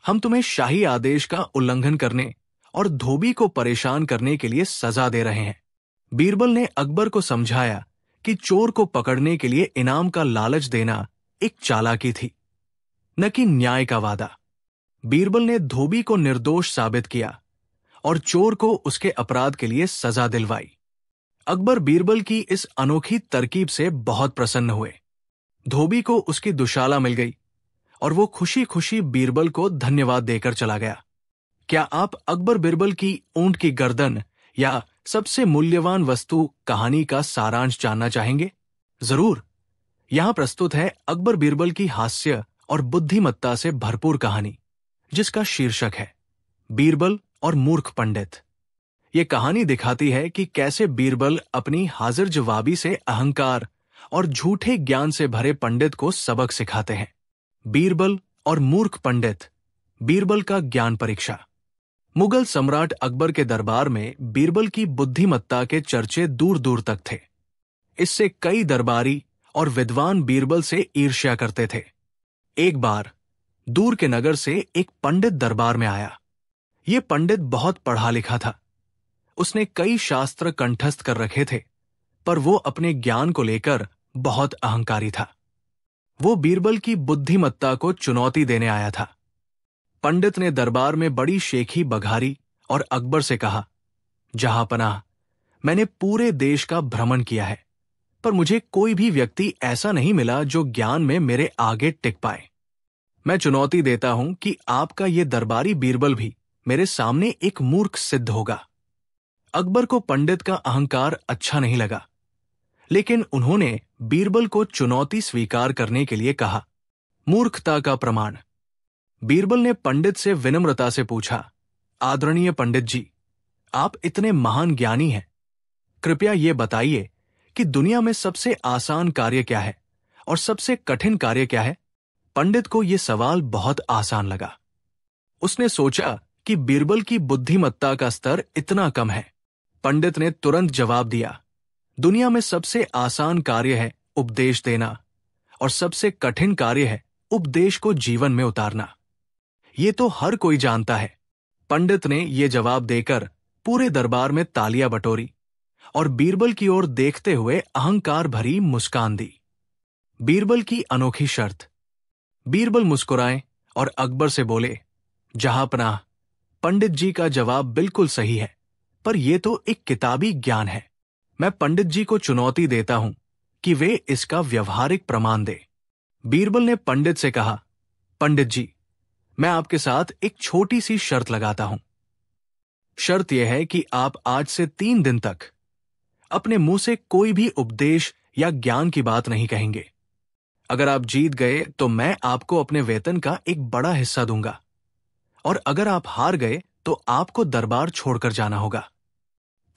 हम तुम्हें शाही आदेश का उल्लंघन करने और धोबी को परेशान करने के लिए सजा दे रहे हैं। बीरबल ने अकबर को समझाया कि चोर को पकड़ने के लिए इनाम का लालच देना एक चालाकी थी, न कि न्याय का वादा। बीरबल ने धोबी को निर्दोष साबित किया और चोर को उसके अपराध के लिए सजा दिलवाई। अकबर बीरबल की इस अनोखी तरकीब से बहुत प्रसन्न हुए। धोबी को उसकी दुशाला मिल गई और वो खुशी खुशी बीरबल को धन्यवाद देकर चला गया। क्या आप अकबर बीरबल की ऊंट की गर्दन या सबसे मूल्यवान वस्तु कहानी का सारांश जानना चाहेंगे? जरूर। यहां प्रस्तुत है अकबर बीरबल की हास्य और बुद्धिमत्ता से भरपूर कहानी, जिसका शीर्षक है बीरबल और मूर्ख पंडित। ये कहानी दिखाती है कि कैसे बीरबल अपनी हाजिर जवाबी से अहंकार और झूठे ज्ञान से भरे पंडित को सबक सिखाते हैं। बीरबल और मूर्ख पंडित, बीरबल का ज्ञान परीक्षा। मुगल सम्राट अकबर के दरबार में बीरबल की बुद्धिमत्ता के चर्चे दूर दूर तक थे। इससे कई दरबारी और विद्वान बीरबल से ईर्ष्या करते थे। एक बार दूर के नगर से एक पंडित दरबार में आया। ये पंडित बहुत पढ़ा लिखा था। उसने कई शास्त्र कंठस्थ कर रखे थे, पर वो अपने ज्ञान को लेकर बहुत अहंकारी था। वो बीरबल की बुद्धिमत्ता को चुनौती देने आया था। पंडित ने दरबार में बड़ी शेखी बघारी और अकबर से कहा, जहांपनाह, मैंने पूरे देश का भ्रमण किया है, पर मुझे कोई भी व्यक्ति ऐसा नहीं मिला जो ज्ञान में मेरे आगे टिक पाए। मैं चुनौती देता हूं कि आपका ये दरबारी बीरबल भी मेरे सामने एक मूर्ख सिद्ध होगा। अकबर को पंडित का अहंकार अच्छा नहीं लगा, लेकिन उन्होंने बीरबल को चुनौती स्वीकार करने के लिए कहा। मूर्खता का प्रमाण। बीरबल ने पंडित से विनम्रता से पूछा, आदरणीय पंडित जी, आप इतने महान ज्ञानी हैं, कृपया ये बताइए कि दुनिया में सबसे आसान कार्य क्या है और सबसे कठिन कार्य क्या है? पंडित को यह सवाल बहुत आसान लगा। उसने सोचा कि बीरबल की बुद्धिमत्ता का स्तर इतना कम है। पंडित ने तुरंत जवाब दिया, दुनिया में सबसे आसान कार्य है उपदेश देना और सबसे कठिन कार्य है उपदेश को जीवन में उतारना। ये तो हर कोई जानता है। पंडित ने यह जवाब देकर पूरे दरबार में तालियां बटोरी और बीरबल की ओर देखते हुए अहंकार भरी मुस्कान दी। बीरबल की अनोखी शर्त। बीरबल मुस्कुराए और अकबर से बोले, जहांपनाह, पंडित जी का जवाब बिल्कुल सही है, पर यह तो एक किताबी ज्ञान है। मैं पंडित जी को चुनौती देता हूं कि वे इसका व्यवहारिक प्रमाण दे। बीरबल ने पंडित से कहा, पंडित जी, मैं आपके साथ एक छोटी सी शर्त लगाता हूं। शर्त यह है कि आप आज से 3 दिन तक अपने मुंह से कोई भी उपदेश या ज्ञान की बात नहीं कहेंगे। अगर आप जीत गए तो मैं आपको अपने वेतन का एक बड़ा हिस्सा दूंगा, और अगर आप हार गए तो आपको दरबार छोड़कर जाना होगा।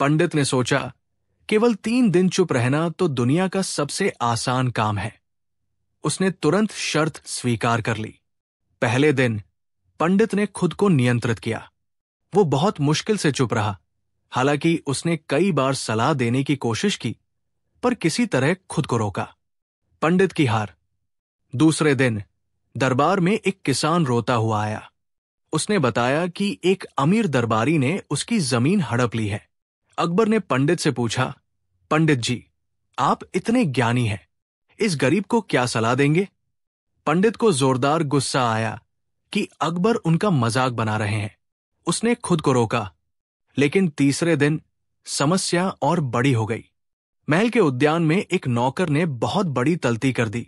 पंडित ने सोचा केवल 3 दिन चुप रहना तो दुनिया का सबसे आसान काम है। उसने तुरंत शर्त स्वीकार कर ली। पहले दिन पंडित ने खुद को नियंत्रित किया। वो बहुत मुश्किल से चुप रहा। हालांकि उसने कई बार सलाह देने की कोशिश की, पर किसी तरह खुद को रोका। पंडित की हार। दूसरे दिन दरबार में एक किसान रोता हुआ आया। उसने बताया कि एक अमीर दरबारी ने उसकी जमीन हड़प ली है। अकबर ने पंडित से पूछा, पंडित जी, आप इतने ज्ञानी हैं, इस गरीब को क्या सलाह देंगे? पंडित को जोरदार गुस्सा आया कि अकबर उनका मजाक बना रहे हैं। उसने खुद को रोका, लेकिन तीसरे दिन समस्या और बड़ी हो गई। महल के उद्यान में एक नौकर ने बहुत बड़ी तलती कर दी,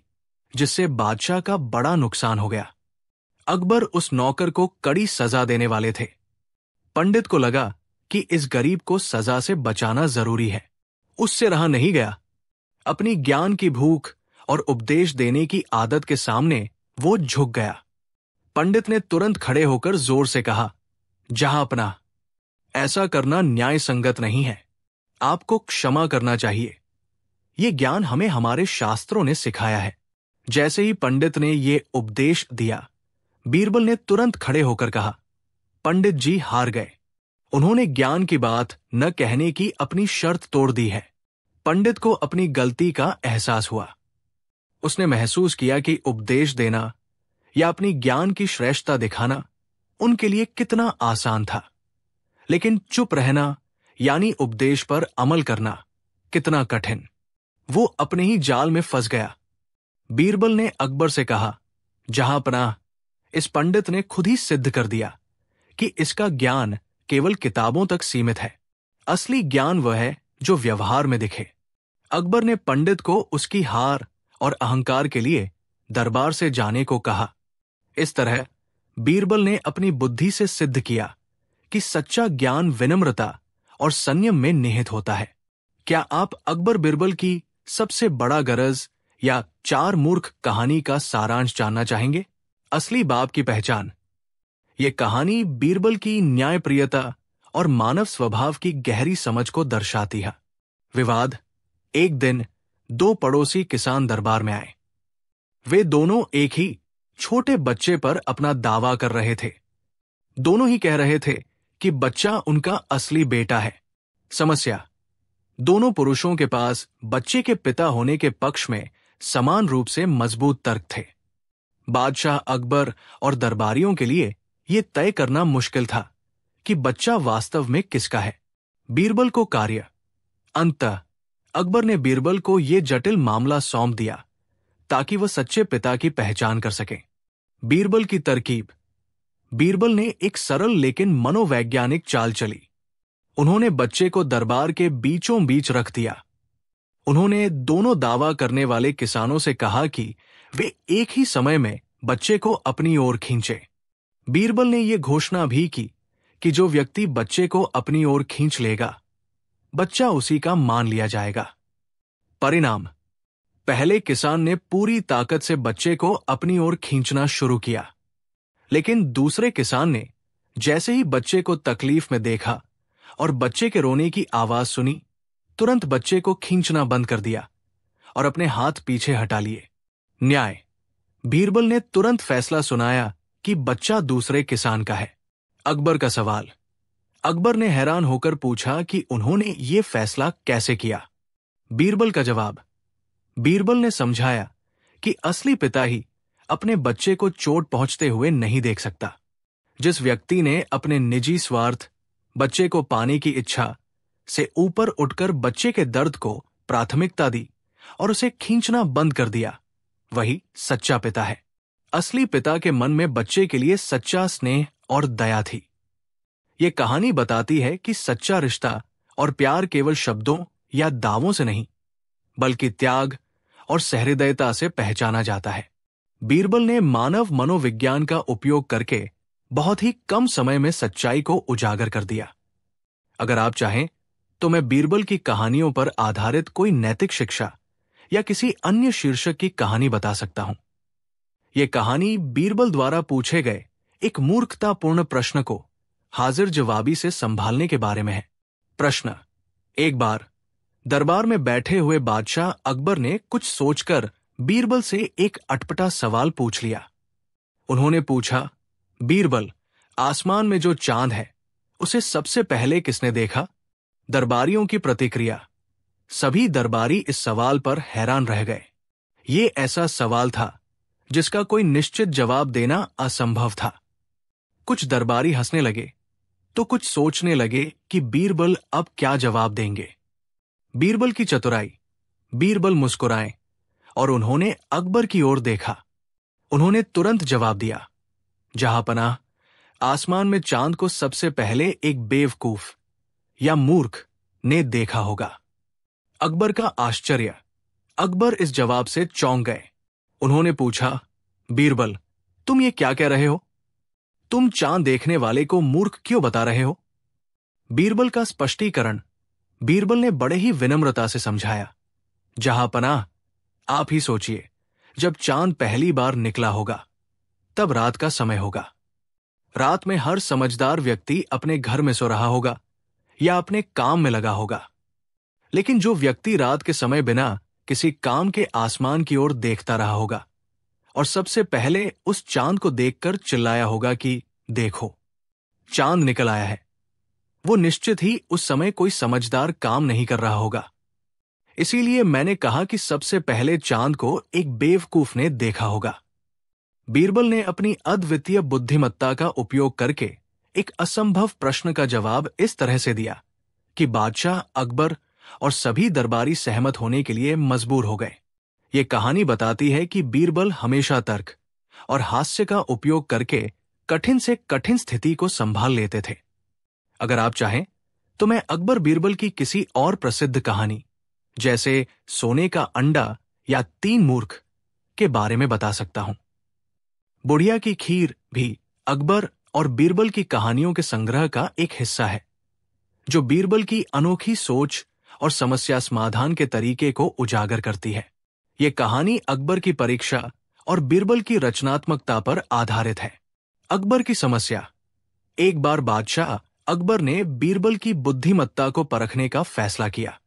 जिससे बादशाह का बड़ा नुकसान हो गया। अकबर उस नौकर को कड़ी सजा देने वाले थे। पंडित को लगा कि इस गरीब को सजा से बचाना जरूरी है। उससे रहा नहीं गया। अपनी ज्ञान की भूख और उपदेश देने की आदत के सामने वो झुक गया। पंडित ने तुरंत खड़े होकर जोर से कहा, जहांपना, ऐसा करना न्याय संगत नहीं है। आपको क्षमा करना चाहिए। ये ज्ञान हमें हमारे शास्त्रों ने सिखाया है। जैसे ही पंडित ने ये उपदेश दिया, बीरबल ने तुरंत खड़े होकर कहा, पंडित जी हार गए। उन्होंने ज्ञान की बात न कहने की अपनी शर्त तोड़ दी है। पंडित को अपनी गलती का एहसास हुआ। उसने महसूस किया कि उपदेश देना या अपनी ज्ञान की श्रेष्ठता दिखाना उनके लिए कितना आसान था, लेकिन चुप रहना यानी उपदेश पर अमल करना कितना कठिन। वो अपने ही जाल में फंस गया। बीरबल ने अकबर से कहा, जहांपनाह, इस पंडित ने खुद ही सिद्ध कर दिया कि इसका ज्ञान केवल किताबों तक सीमित है। असली ज्ञान वह है जो व्यवहार में दिखे। अकबर ने पंडित को उसकी हार और अहंकार के लिए दरबार से जाने को कहा। इस तरह बीरबल ने अपनी बुद्धि से सिद्ध किया कि सच्चा ज्ञान विनम्रता और संयम में निहित होता है। क्या आप अकबर बीरबल की सबसे बड़ा गरज या 4 मूर्ख कहानी का सारांश जानना चाहेंगे? असली बाप की पहचान। ये कहानी बीरबल की न्यायप्रियता और मानव स्वभाव की गहरी समझ को दर्शाती है। विवाद। एक दिन 2 पड़ोसी किसान दरबार में आए। वे दोनों एक ही छोटे बच्चे पर अपना दावा कर रहे थे। दोनों ही कह रहे थे कि बच्चा उनका असली बेटा है। समस्या। दोनों पुरुषों के पास बच्चे के पिता होने के पक्ष में समान रूप से मजबूत तर्क थे। बादशाह अकबर और दरबारियों के लिए यह तय करना मुश्किल था कि बच्चा वास्तव में किसका है। बीरबल को कार्य। अंततः अकबर ने बीरबल को यह जटिल मामला सौंप दिया ताकि वह सच्चे पिता की पहचान कर सके। बीरबल की तरकीब। बीरबल ने एक सरल लेकिन मनोवैज्ञानिक चाल चली। उन्होंने बच्चे को दरबार के बीचों बीच रख दिया। उन्होंने दोनों दावा करने वाले किसानों से कहा कि वे एक ही समय में बच्चे को अपनी ओर खींचे। बीरबल ने यह घोषणा भी की कि जो व्यक्ति बच्चे को अपनी ओर खींच लेगा, बच्चा उसी का मान लिया जाएगा। परिणाम। पहले किसान ने पूरी ताकत से बच्चे को अपनी ओर खींचना शुरू किया, लेकिन दूसरे किसान ने जैसे ही बच्चे को तकलीफ में देखा और बच्चे के रोने की आवाज सुनी, तुरंत बच्चे को खींचना बंद कर दिया और अपने हाथ पीछे हटा लिए। न्याय। बीरबल ने तुरंत फैसला सुनाया कि बच्चा दूसरे किसान का है। अकबर का सवाल। अकबर ने हैरान होकर पूछा कि उन्होंने ये फैसला कैसे किया। बीरबल का जवाब। बीरबल ने समझाया कि असली पिता ही अपने बच्चे को चोट पहुंचते हुए नहीं देख सकता। जिस व्यक्ति ने अपने निजी स्वार्थ, बच्चे को पाने की इच्छा से ऊपर उठकर बच्चे के दर्द को प्राथमिकता दी और उसे खींचना बंद कर दिया, वही सच्चा पिता है। असली पिता के मन में बच्चे के लिए सच्चा स्नेह और दया थी। यह कहानी बताती है कि सच्चा रिश्ता और प्यार केवल शब्दों या दावों से नहीं, बल्कि त्याग और सहृदयता से पहचाना जाता है। बीरबल ने मानव मनोविज्ञान का उपयोग करके बहुत ही कम समय में सच्चाई को उजागर कर दिया। अगर आप चाहें तो मैं बीरबल की कहानियों पर आधारित कोई नैतिक शिक्षा या किसी अन्य शीर्षक की कहानी बता सकता हूं। यह कहानी बीरबल द्वारा पूछे गए एक मूर्खतापूर्ण प्रश्न को हाजिर जवाबी से संभालने के बारे में है। प्रश्न। एक बार दरबार में बैठे हुए बादशाह अकबर ने कुछ सोचकर बीरबल से एक अटपटा सवाल पूछ लिया। उन्होंने पूछा, बीरबल, आसमान में जो चांद है उसे सबसे पहले किसने देखा? दरबारियों की प्रतिक्रिया। सभी दरबारी इस सवाल पर हैरान रह गए। ये ऐसा सवाल था जिसका कोई निश्चित जवाब देना असंभव था। कुछ दरबारी हंसने लगे तो कुछ सोचने लगे कि बीरबल अब क्या जवाब देंगे। बीरबल की चतुराई। बीरबल मुस्कुराए और उन्होंने अकबर की ओर देखा। उन्होंने तुरंत जवाब दिया, जहांपनाह, आसमान में चांद को सबसे पहले एक बेवकूफ या मूर्ख ने देखा होगा। अकबर का आश्चर्य। अकबर इस जवाब से चौंक गए। उन्होंने पूछा, बीरबल, तुम ये क्या कह रहे हो? तुम चांद देखने वाले को मूर्ख क्यों बता रहे हो? बीरबल का स्पष्टीकरण। बीरबल ने बड़े ही विनम्रता से समझाया, जहांपनाह, आप ही सोचिए, जब चांद पहली बार निकला होगा तब रात का समय होगा। रात में हर समझदार व्यक्ति अपने घर में सो रहा होगा या अपने काम में लगा होगा। लेकिन जो व्यक्ति रात के समय बिना किसी काम के आसमान की ओर देखता रहा होगा और सबसे पहले उस चांद को देखकर चिल्लाया होगा कि देखो, चांद निकल आया है, वो निश्चित ही उस समय कोई समझदार काम नहीं कर रहा होगा। इसीलिए मैंने कहा कि सबसे पहले चांद को एक बेवकूफ ने देखा होगा। बीरबल ने अपनी अद्वितीय बुद्धिमत्ता का उपयोग करके एक असंभव प्रश्न का जवाब इस तरह से दिया कि बादशाह अकबर और सभी दरबारी सहमत होने के लिए मजबूर हो गए। ये कहानी बताती है कि बीरबल हमेशा तर्क और हास्य का उपयोग करके कठिन से कठिन स्थिति को संभाल लेते थे। अगर आप चाहें तो मैं अकबर बीरबल की किसी और प्रसिद्ध कहानी, जैसे सोने का अंडा या 3 मूर्ख, के बारे में बता सकता हूं। बुढ़िया की खीर भी अकबर और बीरबल की कहानियों के संग्रह का एक हिस्सा है, जो बीरबल की अनोखी सोच और समस्या समाधान के तरीके को उजागर करती है। ये कहानी अकबर की परीक्षा और बीरबल की रचनात्मकता पर आधारित है। अकबर की समस्या। एक बार बादशाह अकबर ने बीरबल की बुद्धिमत्ता को परखने का फैसला किया।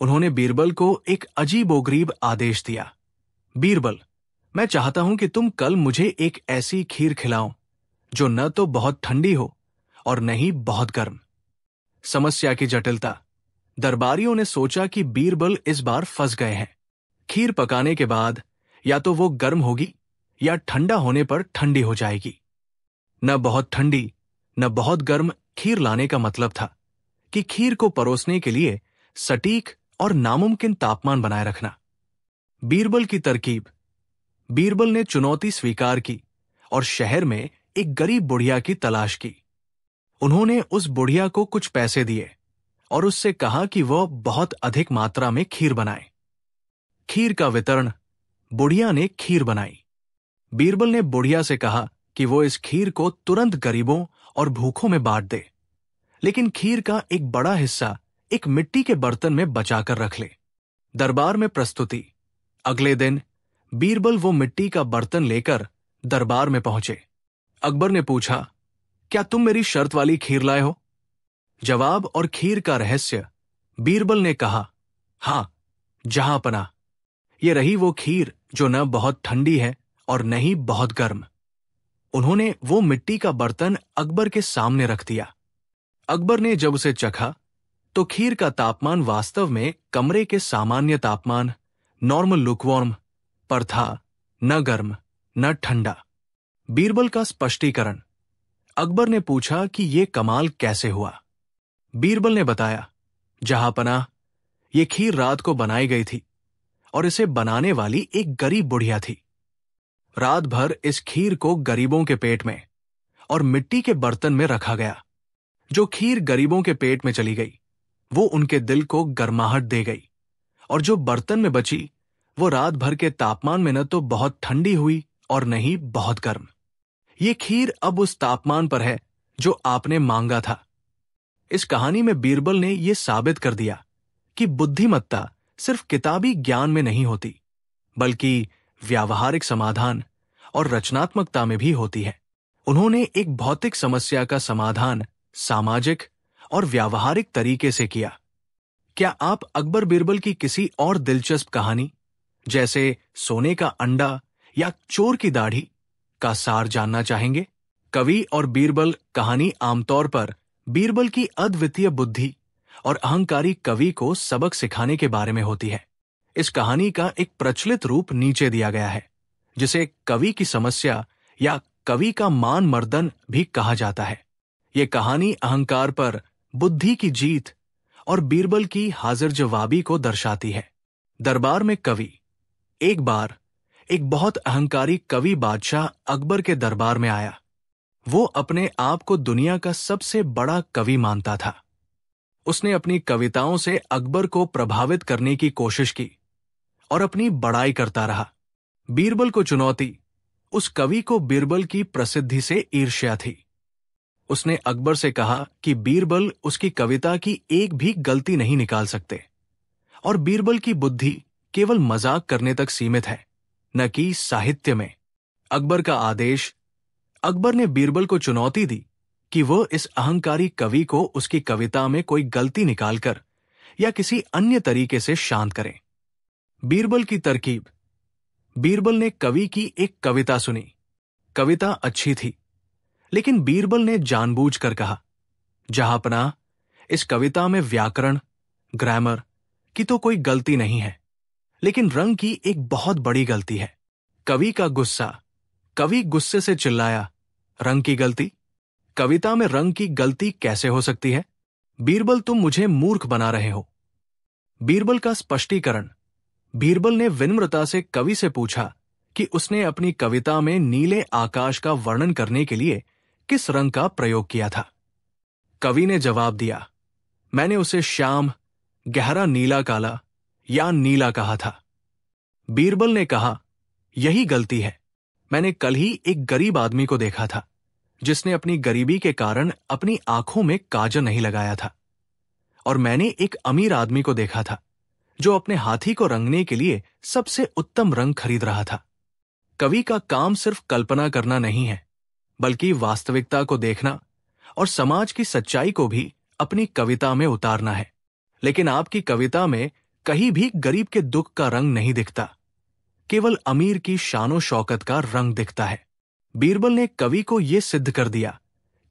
उन्होंने बीरबल को एक अजीबोगरीब आदेश दिया। बीरबल, मैं चाहता हूं कि तुम कल मुझे एक ऐसी खीर खिलाओ जो न तो बहुत ठंडी हो और न ही बहुत गर्म। समस्या की जटिलता। दरबारियों ने सोचा कि बीरबल इस बार फंस गए हैं। खीर पकाने के बाद या तो वो गर्म होगी या ठंडा होने पर ठंडी हो जाएगी। न बहुत ठंडी न बहुत गर्म खीर लाने का मतलब था कि खीर को परोसने के लिए सटीक और नामुमकिन तापमान बनाए रखना। बीरबल की तरकीब। बीरबल ने चुनौती स्वीकार की और शहर में एक गरीब बुढ़िया की तलाश की। उन्होंने उस बुढ़िया को कुछ पैसे दिए और उससे कहा कि वह बहुत अधिक मात्रा में खीर बनाए। खीर का वितरण। बुढ़िया ने खीर बनाई। बीरबल ने बुढ़िया से कहा कि वो इस खीर को तुरंत गरीबों और भूखों में बांट दे, लेकिन खीर का एक बड़ा हिस्सा एक मिट्टी के बर्तन में बचाकर रख ले। दरबार में प्रस्तुति। अगले दिन बीरबल वो मिट्टी का बर्तन लेकर दरबार में पहुंचे। अकबर ने पूछा, क्या तुम मेरी शर्त वाली खीर लाए हो? जवाब और खीर का रहस्य। बीरबल ने कहा, हां, जहांपनाह, ये रही वो खीर जो न बहुत ठंडी है और न ही बहुत गर्म। उन्होंने वो मिट्टी का बर्तन अकबर के सामने रख दिया। अकबर ने जब उसे चखा तो खीर का तापमान वास्तव में कमरे के सामान्य तापमान, नॉर्मल लुकवार्म, पर था, न गर्म न ठंडा। बीरबल का स्पष्टीकरण। अकबर ने पूछा कि ये कमाल कैसे हुआ? बीरबल ने बताया, जहांपनाह, ये खीर रात को बनाई गई थी और इसे बनाने वाली एक गरीब बुढ़िया थी। रात भर इस खीर को गरीबों के पेट में और मिट्टी के बर्तन में रखा गया। जो खीर गरीबों के पेट में चली गई वो उनके दिल को गर्माहट दे गई, और जो बर्तन में बची वो रात भर के तापमान में न तो बहुत ठंडी हुई और न ही बहुत गर्म। ये खीर अब उस तापमान पर है जो आपने मांगा था। इस कहानी में बीरबल ने यह साबित कर दिया कि बुद्धिमत्ता सिर्फ किताबी ज्ञान में नहीं होती, बल्कि व्यावहारिक समाधान और रचनात्मकता में भी होती है। उन्होंने एक भौतिक समस्या का समाधान सामाजिक और व्यावहारिक तरीके से किया। क्या आप अकबर बीरबल की किसी और दिलचस्प कहानी, जैसे सोने का अंडा या चोर की दाढ़ी, का सार जानना चाहेंगे? कवि और बीरबल कहानी आमतौर पर बीरबल की अद्वितीय बुद्धि और अहंकारी कवि को सबक सिखाने के बारे में होती है। इस कहानी का एक प्रचलित रूप नीचे दिया गया है, जिसे कवि की समस्या या कवि का मान मर्दन भी कहा जाता है। ये कहानी अहंकार पर बुद्धि की जीत और बीरबल की हाजिर जवाबी को दर्शाती है। दरबार में कवि। एक बार एक बहुत अहंकारी कवि बादशाह अकबर के दरबार में आया। वो अपने आप को दुनिया का सबसे बड़ा कवि मानता था। उसने अपनी कविताओं से अकबर को प्रभावित करने की कोशिश की और अपनी बड़ाई करता रहा। बीरबल को चुनौती। उस कवि को बीरबल की प्रसिद्धि से ईर्ष्या थी। उसने अकबर से कहा कि बीरबल उसकी कविता की एक भी गलती नहीं निकाल सकते और बीरबल की बुद्धि केवल मजाक करने तक सीमित है, न कि साहित्य में। अकबर का आदेश। अकबर ने बीरबल को चुनौती दी कि वह इस अहंकारी कवि को उसकी कविता में कोई गलती निकालकर या किसी अन्य तरीके से शांत करे। बीरबल की तरकीब। बीरबल ने कवि की एक कविता सुनी। कविता अच्छी थी, लेकिन बीरबल ने जानबूझकर कहा, जहांपनाह, इस कविता में व्याकरण, ग्रामर की तो कोई गलती नहीं है, लेकिन रंग की एक बहुत बड़ी गलती है। कवि का गुस्सा। कवि गुस्से से चिल्लाया, रंग की गलती? कविता में रंग की गलती कैसे हो सकती है? बीरबल, तुम मुझे मूर्ख बना रहे हो। बीरबल का स्पष्टीकरण। बीरबल ने विनम्रता से कवि से पूछा कि उसने अपनी कविता में नीले आकाश का वर्णन करने के लिए किस रंग का प्रयोग किया था। कवि ने जवाब दिया, मैंने उसे श्याम, गहरा नीला काला या नीला कहा था। बीरबल ने कहा, यही गलती है। मैंने कल ही एक गरीब आदमी को देखा था जिसने अपनी गरीबी के कारण अपनी आंखों में काजल नहीं लगाया था, और मैंने एक अमीर आदमी को देखा था जो अपने हाथी को रंगने के लिए सबसे उत्तम रंग खरीद रहा था। कवि का काम सिर्फ कल्पना करना नहीं है, बल्कि वास्तविकता को देखना और समाज की सच्चाई को भी अपनी कविता में उतारना है। लेकिन आपकी कविता में कहीं भी गरीब के दुख का रंग नहीं दिखता, केवल अमीर की शानो शौकत का रंग दिखता है। बीरबल ने कवि को यह सिद्ध कर दिया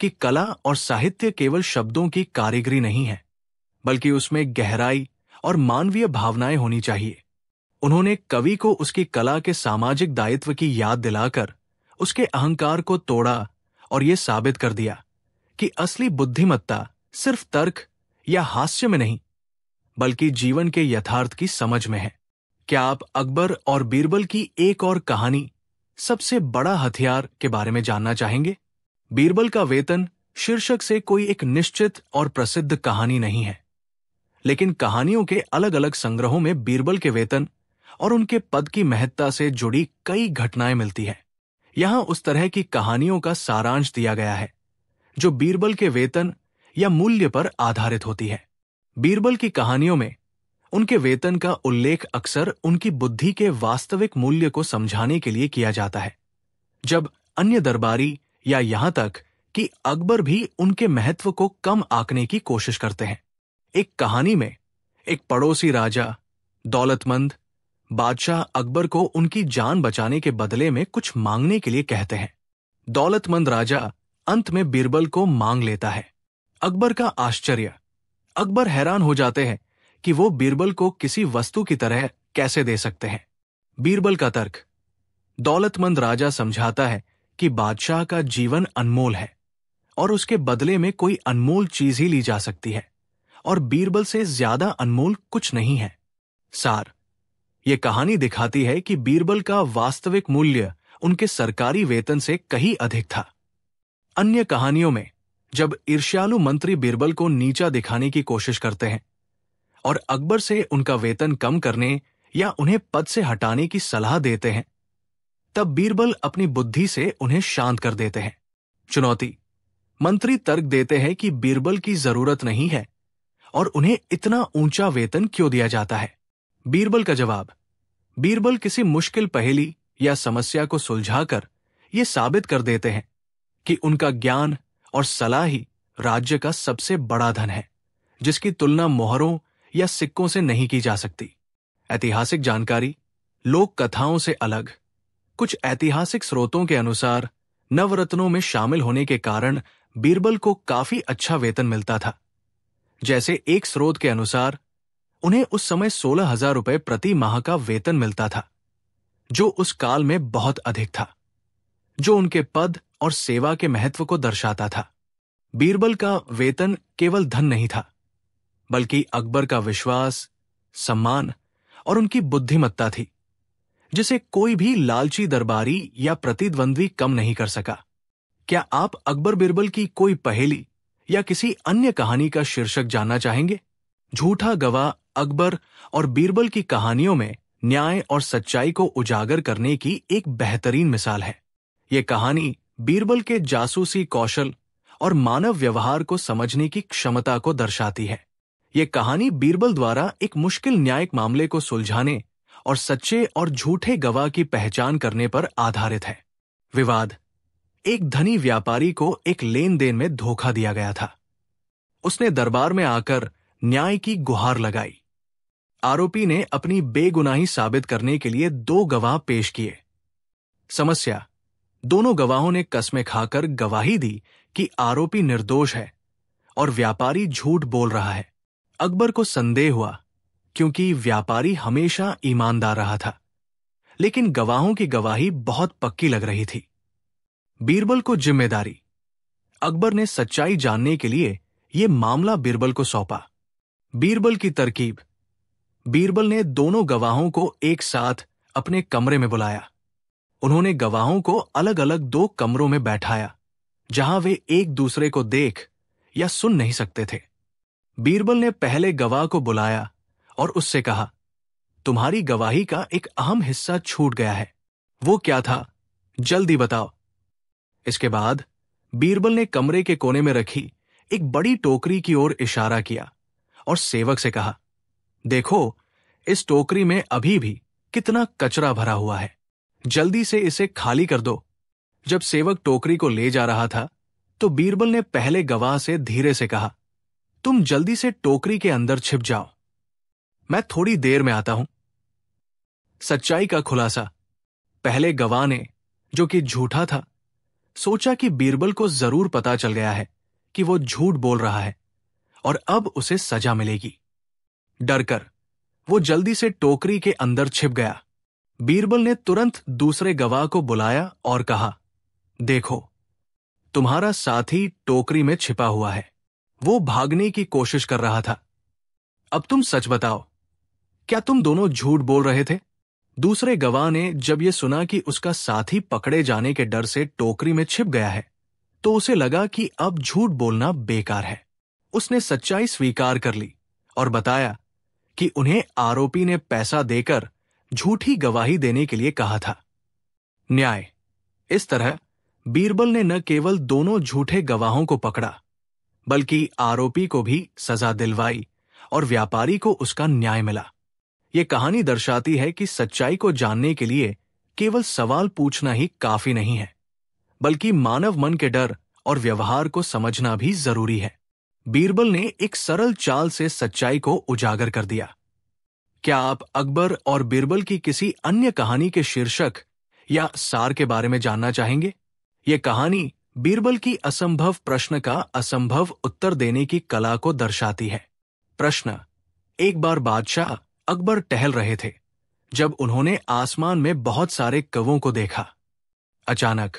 कि कला और साहित्य केवल शब्दों की कारीगरी नहीं है, बल्कि उसमें गहराई और मानवीय भावनाएं होनी चाहिए। उन्होंने कवि को उसकी कला के सामाजिक दायित्व की याद दिलाकर उसके अहंकार को तोड़ा और यह साबित कर दिया कि असली बुद्धिमत्ता सिर्फ तर्क या हास्य में नहीं, बल्कि जीवन के यथार्थ की समझ में है। क्या आप अकबर और बीरबल की एक और कहानी, सबसे बड़ा हथियार, के बारे में जानना चाहेंगे? बीरबल का वेतन शीर्षक से कोई एक निश्चित और प्रसिद्ध कहानी नहीं है, लेकिन कहानियों के अलग अलग संग्रहों में बीरबल के वेतन और उनके पद की महत्ता से जुड़ी कई घटनाएं मिलती है। यहां उस तरह की कहानियों का सारांश दिया गया है जो बीरबल के वेतन या मूल्य पर आधारित होती है। बीरबल की कहानियों में उनके वेतन का उल्लेख अक्सर उनकी बुद्धि के वास्तविक मूल्य को समझाने के लिए किया जाता है, जब अन्य दरबारी या यहां तक कि अकबर भी उनके महत्व को कम आंकने की कोशिश करते हैं। एक कहानी में एक पड़ोसी राजा दौलतमंद बादशाह अकबर को उनकी जान बचाने के बदले में कुछ मांगने के लिए कहते हैं। दौलतमंद राजा अंत में बीरबल को मांग लेता है। अकबर का आश्चर्य। अकबर हैरान हो जाते हैं कि वो बीरबल को किसी वस्तु की तरह कैसे दे सकते हैं। बीरबल का तर्क। दौलतमंद राजा समझाता है कि बादशाह का जीवन अनमोल है और उसके बदले में कोई अनमोल चीज ही ली जा सकती है, और बीरबल से ज्यादा अनमोल कुछ नहीं है। सार। यह कहानी दिखाती है कि बीरबल का वास्तविक मूल्य उनके सरकारी वेतन से कहीं अधिक था। अन्य कहानियों में जब ईर्ष्यालु मंत्री बीरबल को नीचा दिखाने की कोशिश करते हैं और अकबर से उनका वेतन कम करने या उन्हें पद से हटाने की सलाह देते हैं, तब बीरबल अपनी बुद्धि से उन्हें शांत कर देते हैं। चुनौती। मंत्री तर्क देते हैं कि बीरबल की जरूरत नहीं है और उन्हें इतना ऊंचा वेतन क्यों दिया जाता है। बीरबल का जवाब। बीरबल किसी मुश्किल पहेली या समस्या को सुलझाकर ये साबित कर देते हैं कि उनका ज्ञान और सलाह ही राज्य का सबसे बड़ा धन है, जिसकी तुलना मोहरों या सिक्कों से नहीं की जा सकती। ऐतिहासिक जानकारी लोक कथाओं से अलग। कुछ ऐतिहासिक स्रोतों के अनुसार नवरत्नों में शामिल होने के कारण बीरबल को काफी अच्छा वेतन मिलता था। जैसे एक स्रोत के अनुसार उन्हें उस समय 16,000 रुपए प्रति माह का वेतन मिलता था, जो उस काल में बहुत अधिक था, जो उनके पद और सेवा के महत्व को दर्शाता था। बीरबल का वेतन केवल धन नहीं था, बल्कि अकबर का विश्वास, सम्मान और उनकी बुद्धिमत्ता थी, जिसे कोई भी लालची दरबारी या प्रतिद्वंद्वी कम नहीं कर सका। क्या आप अकबर बीरबल की कोई पहेली या किसी अन्य कहानी का शीर्षक जानना चाहेंगे? झूठा गवाह अकबर और बीरबल की कहानियों में न्याय और सच्चाई को उजागर करने की एक बेहतरीन मिसाल है। ये कहानी बीरबल के जासूसी कौशल और मानव व्यवहार को समझने की क्षमता को दर्शाती है। ये कहानी बीरबल द्वारा एक मुश्किल न्यायिक मामले को सुलझाने और सच्चे और झूठे गवाह की पहचान करने पर आधारित है। विवाद। एक धनी व्यापारी को एक लेन देन में धोखा दिया गया था। उसने दरबार में आकर न्याय की गुहार लगाई। आरोपी ने अपनी बेगुनाही साबित करने के लिए 2 गवाह पेश किए। समस्या, दोनों गवाहों ने कस्में खाकर गवाही दी कि आरोपी निर्दोष है और व्यापारी झूठ बोल रहा है। अकबर को संदेह हुआ, क्योंकि व्यापारी हमेशा ईमानदार रहा था, लेकिन गवाहों की गवाही बहुत पक्की लग रही थी। बीरबल को जिम्मेदारी। अकबर ने सच्चाई जानने के लिए यह मामला बीरबल को सौंपा। बीरबल की तरकीब। बीरबल ने दोनों गवाहों को एक साथ अपने कमरे में बुलाया। उन्होंने गवाहों को अलग अलग 2 कमरों में बैठाया, जहां वे एक दूसरे को देख या सुन नहीं सकते थे। बीरबल ने पहले गवाह को बुलाया और उससे कहा, तुम्हारी गवाही का एक अहम हिस्सा छूट गया है। वो क्या था? जल्दी बताओ। इसके बाद बीरबल ने कमरे के कोने में रखी एक बड़ी टोकरी की ओर इशारा किया और सेवक से कहा, देखो, इस टोकरी में अभी भी कितना कचरा भरा हुआ है। जल्दी से इसे खाली कर दो। जब सेवक टोकरी को ले जा रहा था, तो बीरबल ने पहले गवाह से धीरे से कहा, तुम जल्दी से टोकरी के अंदर छिप जाओ, मैं थोड़ी देर में आता हूं। सच्चाई का खुलासा। पहले गवाह ने, जो कि झूठा था, सोचा कि बीरबल को जरूर पता चल गया है कि वो झूठ बोल रहा है और अब उसे सजा मिलेगी। डरकर वो जल्दी से टोकरी के अंदर छिप गया। बीरबल ने तुरंत दूसरे गवाह को बुलाया और कहा, देखो, तुम्हारा साथी टोकरी में छिपा हुआ है। वो भागने की कोशिश कर रहा था। अब तुम सच बताओ, क्या तुम दोनों झूठ बोल रहे थे? दूसरे गवाह ने जब यह सुना कि उसका साथी पकड़े जाने के डर से टोकरी में छिप गया है, तो उसे लगा कि अब झूठ बोलना बेकार है। उसने सच्चाई स्वीकार कर ली और बताया कि उन्हें आरोपी ने पैसा देकर झूठी गवाही देने के लिए कहा था। न्याय। इस तरह बीरबल ने न केवल दोनों झूठे गवाहों को पकड़ा, बल्कि आरोपी को भी सजा दिलवाई और व्यापारी को उसका न्याय मिला। यह कहानी दर्शाती है कि सच्चाई को जानने के लिए केवल सवाल पूछना ही काफी नहीं है, बल्कि मानव मन के डर और व्यवहार को समझना भी जरूरी है। बीरबल ने एक सरल चाल से सच्चाई को उजागर कर दिया। क्या आप अकबर और बीरबल की किसी अन्य कहानी के शीर्षक या सार के बारे में जानना चाहेंगे? यह कहानी बीरबल की असंभव प्रश्न का असंभव उत्तर देने की कला को दर्शाती है। प्रश्न। एक बार बादशाह अकबर टहल रहे थे जब उन्होंने आसमान में बहुत सारे कौवों को देखा। अचानक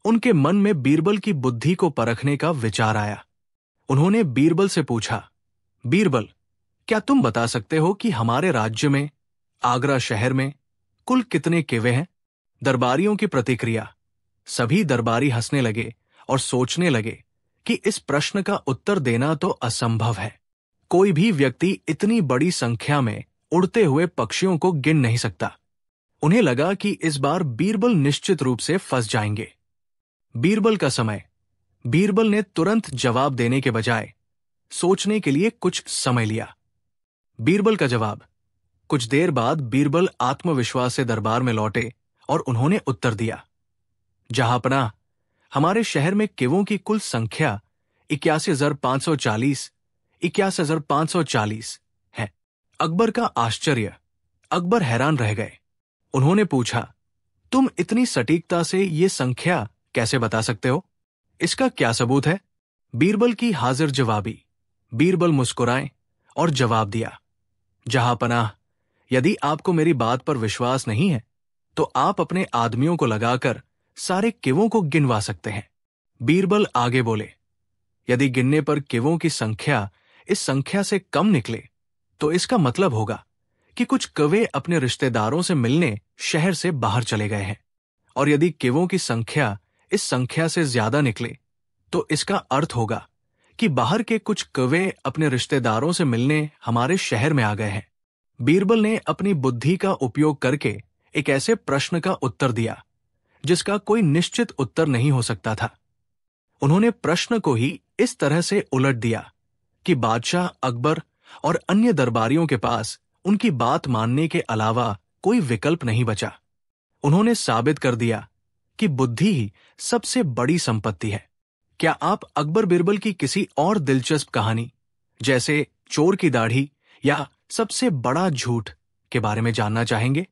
उनके मन में बीरबल की बुद्धि को परखने का विचार आया। उन्होंने बीरबल से पूछा, बीरबल, क्या तुम बता सकते हो कि हमारे राज्य में, आगरा शहर में, कुल कितने कौवे हैं? दरबारियों की प्रतिक्रिया। सभी दरबारी हंसने लगे और सोचने लगे कि इस प्रश्न का उत्तर देना तो असंभव है। कोई भी व्यक्ति इतनी बड़ी संख्या में उड़ते हुए पक्षियों को गिन नहीं सकता। उन्हें लगा कि इस बार बीरबल निश्चित रूप से फंस जाएंगे। बीरबल का समय। बीरबल ने तुरंत जवाब देने के बजाय सोचने के लिए कुछ समय लिया। बीरबल का जवाब। कुछ देर बाद बीरबल आत्मविश्वास से दरबार में लौटे और उन्होंने उत्तर दिया, जहांपनाह, हमारे शहर में कौवों की कुल संख्या 81,540 है। अकबर का आश्चर्य, अकबर हैरान रह गए। उन्होंने पूछा, तुम इतनी सटीकता से ये संख्या कैसे बता सकते हो? इसका क्या सबूत है? बीरबल की हाजिर जवाबी। बीरबल मुस्कुराए और जवाब दिया, जहांपनाह, यदि आपको मेरी बात पर विश्वास नहीं है तो आप अपने आदमियों को लगाकर सारे किवों को गिनवा सकते हैं। बीरबल आगे बोले, यदि गिनने पर किवों की संख्या इस संख्या से कम निकले तो इसका मतलब होगा कि कुछ कौवे अपने रिश्तेदारों से मिलने शहर से बाहर चले गए हैं, और यदि किवों की संख्या इस संख्या से ज्यादा निकले तो इसका अर्थ होगा कि बाहर के कुछ कौवे अपने रिश्तेदारों से मिलने हमारे शहर में आ गए हैं। बीरबल ने अपनी बुद्धि का उपयोग करके एक ऐसे प्रश्न का उत्तर दिया जिसका कोई निश्चित उत्तर नहीं हो सकता था। उन्होंने प्रश्न को ही इस तरह से उलट दिया कि बादशाह अकबर और अन्य दरबारियों के पास उनकी बात मानने के अलावा कोई विकल्प नहीं बचा। उन्होंने साबित कर दिया कि बुद्धि ही सबसे बड़ी संपत्ति है। क्या आप अकबर बीरबल की किसी और दिलचस्प कहानी, जैसे चोर की दाढ़ी या सबसे बड़ा झूठ, के बारे में जानना चाहेंगे?